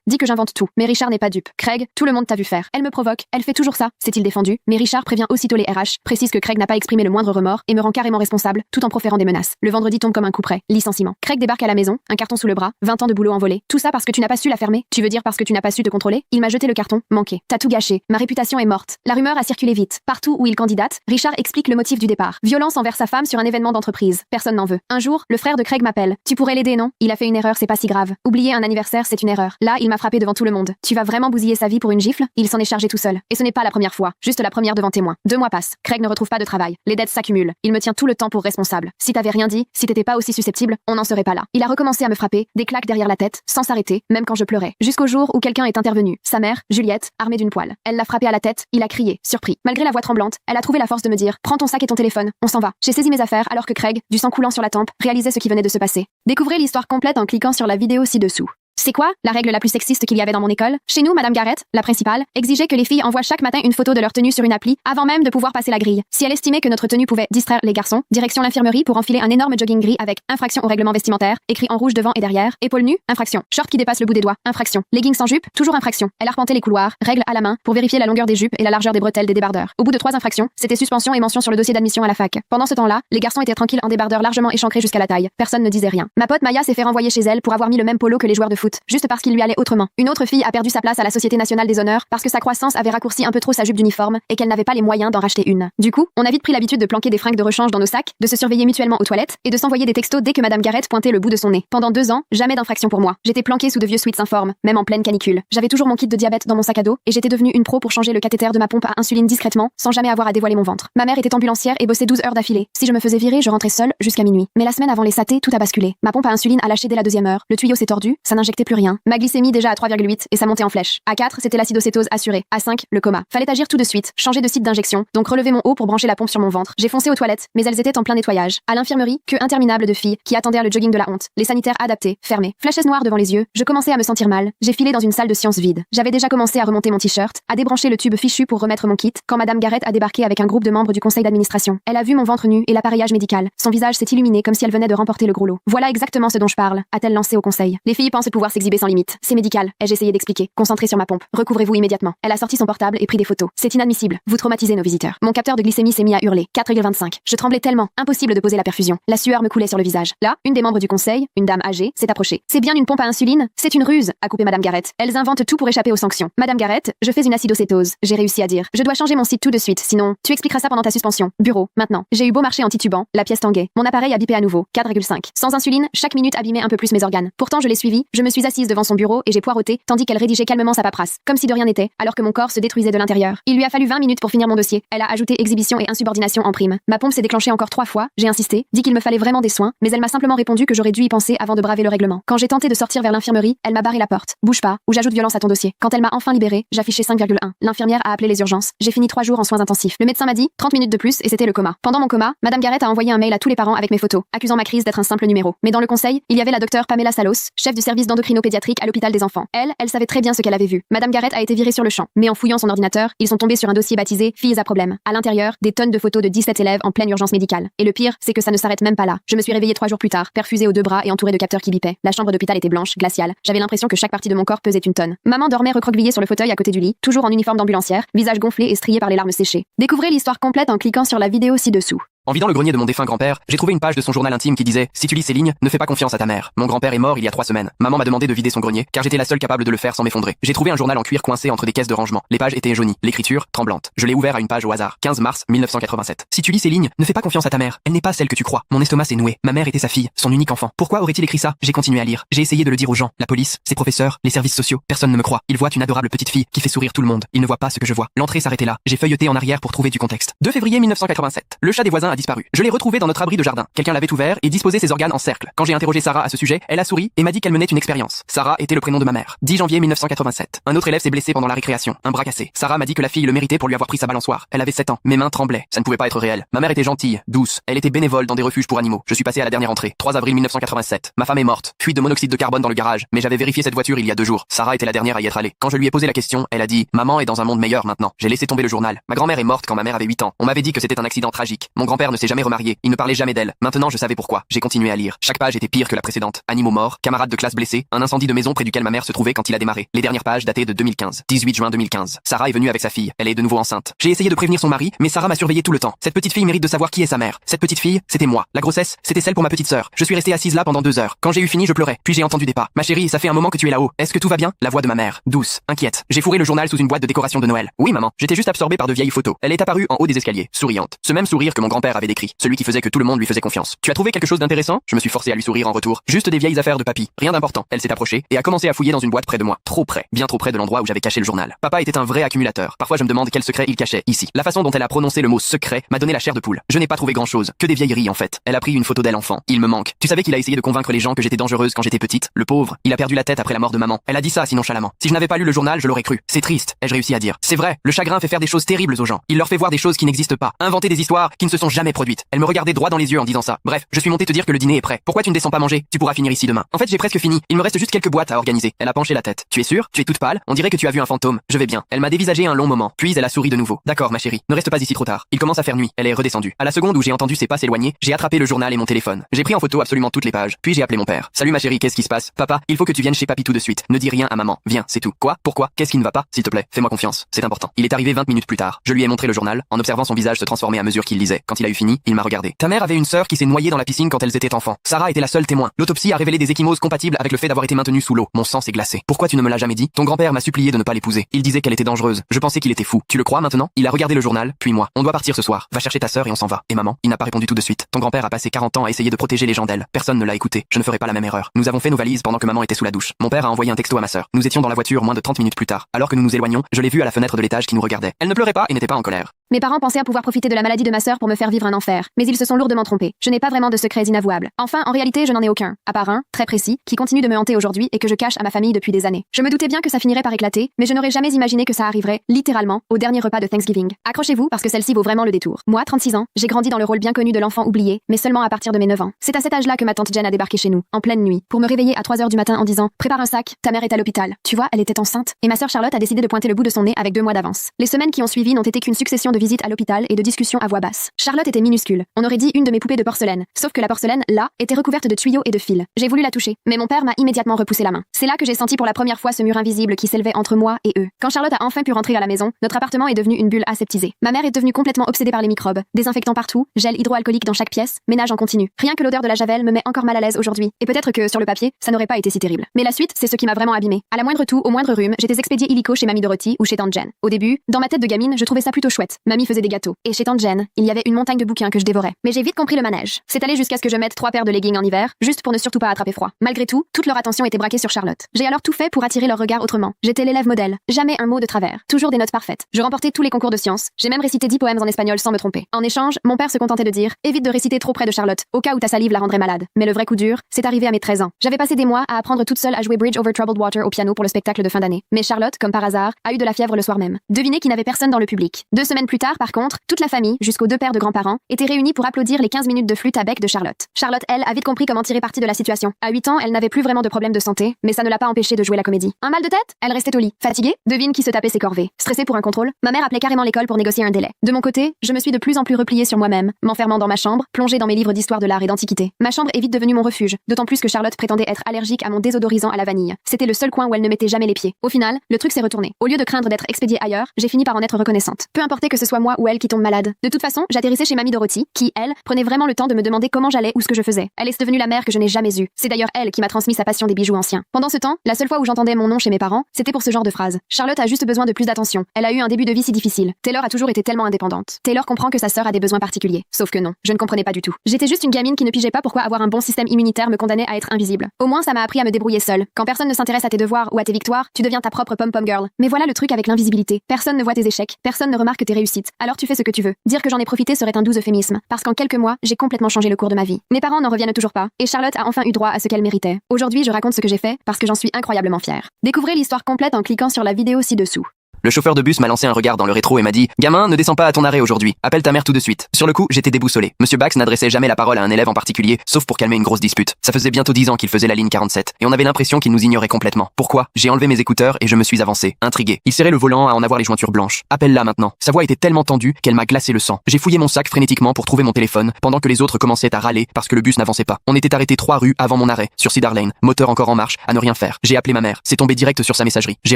dit que j'invente tout. Mais Richard n'est pas dupe. Craig, tout le monde t'a vu faire. Elle me provoque. Elle fait toujours ça. S'est-il défendu? Mais Richard prévient aussitôt les RH, précise que Craig n'a pas exprimé le moindre remords et me rend carrément responsable, tout en proférant des menaces. Le vendredi tombe comme un coup près. Licenciement. Craig débarque à la maison, un carton sous le bras, 20 ans de boulot envolé. Tout ça parce que tu n'as pas su la fermer? Tu veux dire parce que tu n'as pas su te contrôler? Il m'a jeté le carton. Manqué. T'as tout gâché. Ma réputation est morte. La rumeur a circulé vite. Partout où il candidate, Richard explique le motif du départ. Violence envers sa femme sur un événement d'entreprise. Personne n'en veut. Un jour, le frère de Craig m'appelle. Tu pourrais l'aider, non? Il a fait une erreur, c'est pas si grave. Oublier un anniversaire, c'est une erreur. Là, il m'a frappé devant tout le monde. Tu vas vraiment bousiller sa vie pour une gifle? Il s'en est chargé tout seul. Et ce n'est pas la première fois. Juste la première devant témoin. 2 mois passent. Craig ne retrouve pas de travail. Les dettes s'accumulent. Il me tient tout le temps pour responsable. Si t'avais rien dit, si t'étais pas aussi susceptible, on n'en serait pas là. Il a recommencé à me frapper, des claques derrière la tête, sans s'arrêter, même quand je pleurais. Jusqu'au jour où quelqu'un est intervenu. Sa mère, Juliette, armée d'une poêle. Elle l'a frappé à la tête, il a crié, surpris. Malgré la voix tremblante, elle a trouvé la force de me dire « Prends ton sac et ton téléphone, on s'en va ». J'ai saisi mes affaires alors que Craig, du sang coulant sur la tempe, réalisait ce qui venait de se passer. Découvrez l'histoire complète en cliquant sur la vidéo ci-dessous. C'est quoi la règle la plus sexiste qu'il y avait dans mon école? Chez nous, Madame Garrett, la principale, exigeait que les filles envoient chaque matin une photo de leur tenue sur une appli avant même de pouvoir passer la grille. Si elle estimait que notre tenue pouvait distraire les garçons, direction l'infirmerie pour enfiler un énorme jogging gris avec infraction au règlement vestimentaire, écrit en rouge devant et derrière, épaules nues, infraction, short qui dépasse le bout des doigts, infraction, leggings sans jupe, toujours infraction. Elle arpentait les couloirs, règle à la main, pour vérifier la longueur des jupes et la largeur des bretelles des débardeurs. Au bout de 3 infractions, c'était suspension et mention sur le dossier d'admission à la fac. Pendant ce temps-là, les garçons étaient tranquilles en débardeurs largement échancrés jusqu'à la taille. Personne ne disait rien. Ma pote Maya s'est fait renvoyer chez elle pour avoir mis le même polo que les joueurs de foot, juste parce qu'il lui allait autrement. Une autre fille a perdu sa place à la Société nationale des honneurs parce que sa croissance avait raccourci un peu trop sa jupe d'uniforme et qu'elle n'avait pas les moyens d'en racheter une. Du coup, on a vite pris l'habitude de planquer des fringues de rechange dans nos sacs, de se surveiller mutuellement aux toilettes et de s'envoyer des textos dès que Madame Garrett pointait le bout de son nez. Pendant 2 ans, jamais d'infraction pour moi. J'étais planquée sous de vieux sweats informes, même en pleine canicule. J'avais toujours mon kit de diabète dans mon sac à dos et j'étais devenue une pro pour changer le cathéter de ma pompe à insuline discrètement, sans jamais avoir à dévoiler mon ventre. Ma mère était ambulancière et bossait 12 heures d'affilée. Si je me faisais virer, je rentrais seule jusqu'à minuit. Mais la semaine avant les satés, tout a basculé. Ma pompe à insuline a lâché dès la 2e heure. Le tuyau s'est tordu, ça n'injectait plus rien. Ma glycémie déjà à 3,8 et ça montait en flèche. À 4, c'était l'acidocétose assurée. À 5, le coma. Fallait agir tout de suite, changer de site d'injection, donc relever mon haut pour brancher la pompe sur mon ventre. J'ai foncé aux toilettes, mais elles étaient en plein nettoyage. À l'infirmerie, queue interminable de filles qui attendaient le jogging de la honte. Les sanitaires adaptés, fermés. Flashes noires devant les yeux. Je commençais à me sentir mal. J'ai filé dans une salle de sciences vide. J'avais déjà commencé à remonter mon t-shirt, à débrancher le tube fichu pour remettre mon kit, quand Madame Garrett a débarqué avec un groupe de membres du conseil d'administration. Elle a vu mon ventre nu et l'appareillage médical. Son visage s'est illuminé comme si elle venait de remporter le gros lot. Voilà exactement ce dont je parle, a-t-elle lancé au conseil. Les filles pensent pouvoir pouvoir s'exhiber sans limite. C'est médical, ai-je essayé d'expliquer. Concentré sur ma pompe. Recouvrez-vous immédiatement. Elle a sorti son portable et pris des photos. C'est inadmissible. Vous traumatisez nos visiteurs. Mon capteur de glycémie s'est mis à hurler. 4,25. Je tremblais tellement. Impossible de poser la perfusion. La sueur me coulait sur le visage. Là, une des membres du conseil, une dame âgée, s'est approchée. C'est bien une pompe à insuline? C'est une ruse, a coupé Madame Garrett. Elles inventent tout pour échapper aux sanctions. Madame Garrett, je fais une acidocétose. J'ai réussi à dire. Je dois changer mon site tout de suite, sinon, tu expliqueras ça pendant ta suspension. Bureau, maintenant. J'ai eu beau marcher en titubant, la pièce tanguait. Mon appareil a bipé à nouveau. 4,5. Sans insuline, chaque minute abîmait un peu plus mes organes. Pourtant, je l'ai suivie, je me suis assise devant son bureau et j'ai poireauté, tandis qu'elle rédigeait calmement sa paperasse, comme si de rien n'était, alors que mon corps se détruisait de l'intérieur. Il lui a fallu 20 minutes pour finir mon dossier. Elle a ajouté exhibition et insubordination en prime. Ma pompe s'est déclenchée encore 3 fois, j'ai insisté, dit qu'il me fallait vraiment des soins, mais elle m'a simplement répondu que j'aurais dû y penser avant de braver le règlement. Quand j'ai tenté de sortir vers l'infirmerie, elle m'a barré la porte. Bouge pas, ou j'ajoute violence à ton dossier. Quand elle m'a enfin libérée, j'affichais 5,1. L'infirmière a appelé les urgences. J'ai fini 3 jours en soins intensifs. Le médecin m'a dit 30 minutes de plus et c'était le coma. Pendant mon coma, Madame Garrett a envoyé un mail à tous les parents avec mes photos, accusant ma crise d'être un simple numéro. Mais dans le conseil, il y avait la docteure Pamela Salos, chef du service d'endocrinopédiatrique à l'hôpital des enfants. Elle savait très bien ce qu'elle avait vu. Madame Garrett a été virée sur le champ. Mais en fouillant son ordinateur, ils sont tombés sur un dossier baptisé Filles à problème. À l'intérieur, des tonnes de photos de 17 élèves en pleine urgence médicale. Et le pire, c'est que ça ne s'arrête même pas là. Je me suis réveillée 3 jours plus tard, perfusée aux 2 bras et entourée de capteurs qui bipaient. La chambre d'hôpital était blanche, glaciale. J'avais l'impression que chaque partie de mon corps pesait une tonne. Maman dormait recroquevillée sur le fauteuil à côté du lit, toujours en uniforme d'ambulancière, visage gonflé et strié par les larmes séchées. Découvrez l'histoire complète en cliquant sur la vidéo ci-dessous. En vidant le grenier de mon défunt grand-père, j'ai trouvé une page de son journal intime qui disait « Si tu lis ces lignes, ne fais pas confiance à ta mère. Mon grand-père est mort il y a 3 semaines. Maman m'a demandé de vider son grenier, car j'étais la seule capable de le faire sans m'effondrer. J'ai trouvé un journal en cuir coincé entre des caisses de rangement. Les pages étaient jaunies, l'écriture tremblante. Je l'ai ouvert à une page au hasard. 15 mars 1987. Si tu lis ces lignes, ne fais pas confiance à ta mère. Elle n'est pas celle que tu crois. Mon estomac s'est noué. Ma mère était sa fille, son unique enfant. Pourquoi aurait-il écrit ça? J'ai continué à lire. J'ai essayé de le dire aux gens. La police, ses professeurs, les services sociaux. Personne ne me croit. Ils voient une adorable petite fille qui fait sourire tout le monde. Ils ne voient pas ce que je vois. L'entrée s'arrêtait là. J'ai feuilleté en arrière pour trouver du contexte. 2 février 1987. Le chat des voisins a disparu. Je l'ai retrouvé dans notre abri de jardin. Quelqu'un l'avait ouvert et disposait ses organes en cercle. Quand j'ai interrogé Sarah à ce sujet, elle a souri et m'a dit qu'elle menait une expérience. Sarah était le prénom de ma mère. 10 janvier 1987. Un autre élève s'est blessé pendant la récréation. Un bras cassé. Sarah m'a dit que la fille le méritait pour lui avoir pris sa balançoire. Elle avait 7 ans. Mes mains tremblaient. Ça ne pouvait pas être réel. Ma mère était gentille, douce. Elle était bénévole dans des refuges pour animaux. Je suis passé à la dernière entrée. 3 avril 1987. Ma femme est morte. Fuite de monoxyde de carbone dans le garage. Mais j'avais vérifié cette voiture il y a 2 jours. Sarah était la dernière à y être allée. Quand je lui ai posé la question, elle a dit: Maman est dans un monde meilleur maintenant. J'ai laissé tomber le journal. Ma grand-mère est morte quand ma mère avait 8 ans. On m'avait dit que c'était un accident tragique. Mon grand-père ne s'est jamais remarié. Il ne parlait jamais d'elle. Maintenant je savais pourquoi. J'ai continué à lire. Chaque page était pire que la précédente. Animaux morts, camarades de classe blessés, un incendie de maison près duquel ma mère se trouvait quand il a démarré. Les dernières pages dataient de 2015. 18 juin 2015. Sarah est venue avec sa fille. Elle est de nouveau enceinte. J'ai essayé de prévenir son mari, mais Sarah m'a surveillé tout le temps. Cette petite fille mérite de savoir qui est sa mère. Cette petite fille, c'était moi. La grossesse, c'était celle pour ma petite sœur. Je suis restée assise là pendant 2 heures. Quand j'ai eu fini, je pleurais. Puis j'ai entendu des pas. Ma chérie, ça fait un moment que tu es là-haut. Est-ce que tout va bien? La voix de ma mère, douce, inquiète. J'ai fourré le journal sous une boîte de décoration de Noël. Oui, maman. J'étais juste absorbée par de vieilles photos. Elle est apparue en haut des escaliers, souriante. Ce même sourire que mon grand-père avait décrit, celui qui faisait que tout le monde lui faisait confiance. Tu as trouvé quelque chose d'intéressant? Je me suis forcé à lui sourire en retour. Juste des vieilles affaires de papy. Rien d'important. Elle s'est approchée et a commencé à fouiller dans une boîte près de moi. Trop près. Bien trop près de l'endroit où j'avais caché le journal. Papa était un vrai accumulateur. Parfois je me demande quel secret il cachait ici. La façon dont elle a prononcé le mot secret m'a donné la chair de poule. Je n'ai pas trouvé grand chose. Que des vieilleries en fait. Elle a pris une photo d'elle enfant. Il me manque. Tu savais qu'il a essayé de convaincre les gens que j'étais dangereuse quand j'étais petite? Le pauvre. Il a perdu la tête après la mort de maman. Elle a dit ça si nonchalamment. Si je n'avais pas lu le journal, je l'aurais cru. C'est triste. Ai-je réussi à dire. C'est vrai. Le chagrin fait faire des choses terribles aux gens. Il leur fait voir des choses qui n'existent pas. Inventer des histoires qui ne se sont jamais produites. Elle me regardait droit dans les yeux en disant ça. Bref, je suis montée te dire que le dîner est prêt. Pourquoi tu ne descends pas manger? Tu pourras finir ici demain. En fait, j'ai presque fini. Il me reste juste quelques boîtes à organiser. Elle a penché la tête. Tu es sûre? Tu es toute pâle. On dirait que tu as vu un fantôme. Je vais bien. Elle m'a dévisagé un long moment. Puis elle a souri de nouveau. D'accord, ma chérie. Ne reste pas ici trop tard. Il commence à faire nuit. Elle est redescendue. À la seconde où j'ai entendu ses pas s'éloigner, j'ai attrapé le journal et mon téléphone. J'ai pris en photo absolument toutes les pages. Puis j'ai appelé mon père. Salut ma chérie, qu'est-ce qui se passe? Papa, il faut que tu viennes chez papy tout de suite. Ne dis rien à maman. Viens, c'est tout. Quoi? Pourquoi? Qu'est-ce qui ne va pas? S'il te plaît, fais-moi confiance. C'est important. Il est arrivé 20 minutes plus tard. Je lui ai montré le journal, en observant son visage se transformer à mesure qu'il lisait. Quand il a eu fini, il m'a regardé. Ta mère avait une sœur qui s'est noyée dans la piscine quand elles étaient enfants. Sarah était la seule témoin. L'autopsie a révélé des ecchymoses compatibles avec le fait d'avoir été maintenue sous l'eau. Mon sang s'est glacé. Pourquoi tu ne me l'as jamais dit? Ton grand-père m'a supplié de ne pas l'épouser. Il disait qu'elle était dangereuse. Je pensais qu'il était fou. Tu le crois maintenant? Il a regardé le journal, puis moi. On doit partir ce soir. Va chercher ta sœur et on s'en va. Et maman? Il n'a pas répondu tout de suite. Ton grand-père a passé 40 ans à essayer de protéger les gens d'elle. Personne ne l'a écouté. Je ne ferai pas la même erreur. Nous avons fait nos valises pendant que maman était sous la douche. Mon père a envoyé un texto à ma sœur. Nous étions dans la voiture moins de 30 minutes plus tard. Alors que nous nous éloignions, je l'ai vue à la fenêtre de l'étage qui nous regardait. Elle ne pleurait pas et n'était pas en colère. Mes parents pensaient à pouvoir profiter de la maladie de ma sœur pour me faire vivre un enfer, mais ils se sont lourdement trompés. Je n'ai pas vraiment de secrets inavouables. Enfin, en réalité, je n'en ai aucun, à part un, très précis, qui continue de me hanter aujourd'hui et que je cache à ma famille depuis des années. Je me doutais bien que ça finirait par éclater, mais je n'aurais jamais imaginé que ça arriverait, littéralement, au dernier repas de Thanksgiving. Accrochez-vous parce que celle-ci vaut vraiment le détour. Moi, 36 ans, j'ai grandi dans le rôle bien connu de l'enfant oublié, mais seulement à partir de mes 9 ans. C'est à cet âge-là que ma tante Jen a débarqué chez nous, en pleine nuit, pour me réveiller à 3 heures du matin en disant: prépare un sac, ta mère est à l'hôpital. Tu vois, elle était enceinte, et ma sœur Charlotte a décidé de pointer le bout de son nez avec 2 mois d'avance. Les semaines qui ont suivi n'ont été qu'une succession de visites à l'hôpital et de discussions à voix basse. Charlotte était minuscule. On aurait dit une de mes poupées de porcelaine. Sauf que la porcelaine, là, était recouverte de tuyaux et de fils. J'ai voulu la toucher, mais mon père m'a immédiatement repoussé la main. C'est là que j'ai senti pour la première fois ce mur invisible qui s'élevait entre moi et eux. Quand Charlotte a enfin pu rentrer à la maison, notre appartement est devenu une bulle aseptisée. Ma mère est devenue complètement obsédée par les microbes, désinfectant partout, gel hydroalcoolique dans chaque pièce, ménage en continu. Rien que l'odeur de la javel me met encore mal à l'aise aujourd'hui. Et peut-être que sur le papier, ça n'aurait pas été si terrible. Mais la suite, c'est ce qui m'a vraiment abîmée. À la moindre toux, au moindre rhume, j'étais expédiée illico chez Mamie Dorothy ou chez Tante Jen. Au début, dans ma tête de gamine, je trouvais ça plutôt chouette. Mamie faisait des gâteaux. Et chez Tante Jen, il y avait une montagne de bouquins que je dévorais. Mais j'ai vite compris le manège. C'est allé jusqu'à ce que je mette 3 paires de leggings en hiver, juste pour ne surtout pas attraper froid. Malgré tout, toute leur attention était braquée sur Charlotte. J'ai alors tout fait pour attirer leur regard autrement. J'étais l'élève modèle. Jamais un mot de travers. Toujours des notes parfaites. Je remportais tous les concours de sciences. J'ai même récité 10 poèmes en espagnol sans me tromper. En échange, mon père se contentait de dire: évite de réciter trop près de Charlotte, au cas où ta salive la rendrait malade. Mais le vrai coup dur, c'est arrivé à mes 13 ans. J'avais passé des mois à apprendre toute seule à jouer Bridge Over Troubled Water au piano pour le spectacle de fin d'année. Mais Charlotte, comme par hasard, a eu de la fièvre le soir même. Devinez qu'il n'avait personne dans le public. 2 semaines plus tard, par contre, toute la famille, jusqu'aux 2 pères de grands-parents, était réunie pour applaudir les 15 minutes de flûte à bec de Charlotte. Charlotte, elle, a vite compris comment tirer parti de la situation. À 8 ans, elle n'avait plus vraiment de problème de santé, mais ça ne l'a pas empêchée de jouer la comédie. Un mal de tête? Elle restait au lit. Fatiguée? Devine qui se tapait ses corvées. Stressée pour un contrôle? Ma mère appelait carrément l'école pour négocier un délai. De mon côté, je me suis de plus en plus repliée sur moi-même, m'enfermant dans ma chambre, plongée dans mes livres d'histoire de l'art et d'antiquité. Ma chambre est vite devenue mon refuge, d'autant plus que Charlotte prétendait être allergique à mon désodorisant à la vanille. C'était le seul coin où elle ne mettait jamais les pieds. Au final, le truc s'est retourné. Au lieu de craindre d'être expédiée ailleurs, j'ai fini par en être reconnaissante. Peu importait que ce soit moi ou elle qui tombe malade. De toute façon, j'atterrissais chez Mamie Dorothy, qui, elle, prenait vraiment le temps de me demander comment j'allais ou ce que je faisais. Elle est devenue la mère que je n'ai jamais eue. C'est d'ailleurs elle qui m'a transmis sa passion des bijoux anciens. Pendant ce temps, la seule fois où j'entendais mon nom chez mes parents, c'était pour ce genre de phrase. Charlotte a juste besoin de plus d'attention. Elle a eu un début de vie si difficile. Taylor a toujours été tellement indépendante. Taylor comprend que sa sœur a des besoins particuliers. Sauf que non, je ne comprenais pas du tout. J'étais juste une gamine qui ne pigeait pas pourquoi avoir un bon système immunitaire me condamnait à être invisible. Au moins, ça m'a appris à me débrouiller seule. Quand personne ne s'intéresse à tes devoirs ou à tes victoires, tu deviens ta propre pom-pom girl. Mais voilà le truc avec l'invisibilité. Personne ne voit tes échecs, personne ne remarque tes réussites. Alors tu fais ce que tu veux. Dire que j'en ai profité serait un doux euphémisme, parce qu'en quelques mois, j'ai complètement changé le cours de ma vie. Mes parents n'en reviennent toujours pas, et Charlotte a enfin eu droit à ce qu'elle méritait. Aujourd'hui, je raconte ce que j'ai fait parce que j'en suis incroyablement fière. Découvrez l'histoire complète en cliquant sur la vidéo ci-dessous. Le chauffeur de bus m'a lancé un regard dans le rétro et m'a dit: gamin, ne descends pas à ton arrêt aujourd'hui. Appelle ta mère tout de suite. Sur le coup, j'étais déboussolé. Monsieur Bax n'adressait jamais la parole à un élève en particulier, sauf pour calmer une grosse dispute. Ça faisait bientôt 10 ans qu'il faisait la ligne 47, et on avait l'impression qu'il nous ignorait complètement. Pourquoi? J'ai enlevé mes écouteurs et je me suis avancé, intrigué. Il serrait le volant à en avoir les jointures blanches. Appelle-la maintenant. Sa voix était tellement tendue qu'elle m'a glacé le sang. J'ai fouillé mon sac frénétiquement pour trouver mon téléphone, pendant que les autres commençaient à râler parce que le bus n'avançait pas. On était arrêté 3 rues avant mon arrêt, sur Cedar Lane, moteur encore en marche, à ne rien faire. J'ai appelé ma mère. C'est tombé direct sur sa messagerie. J'ai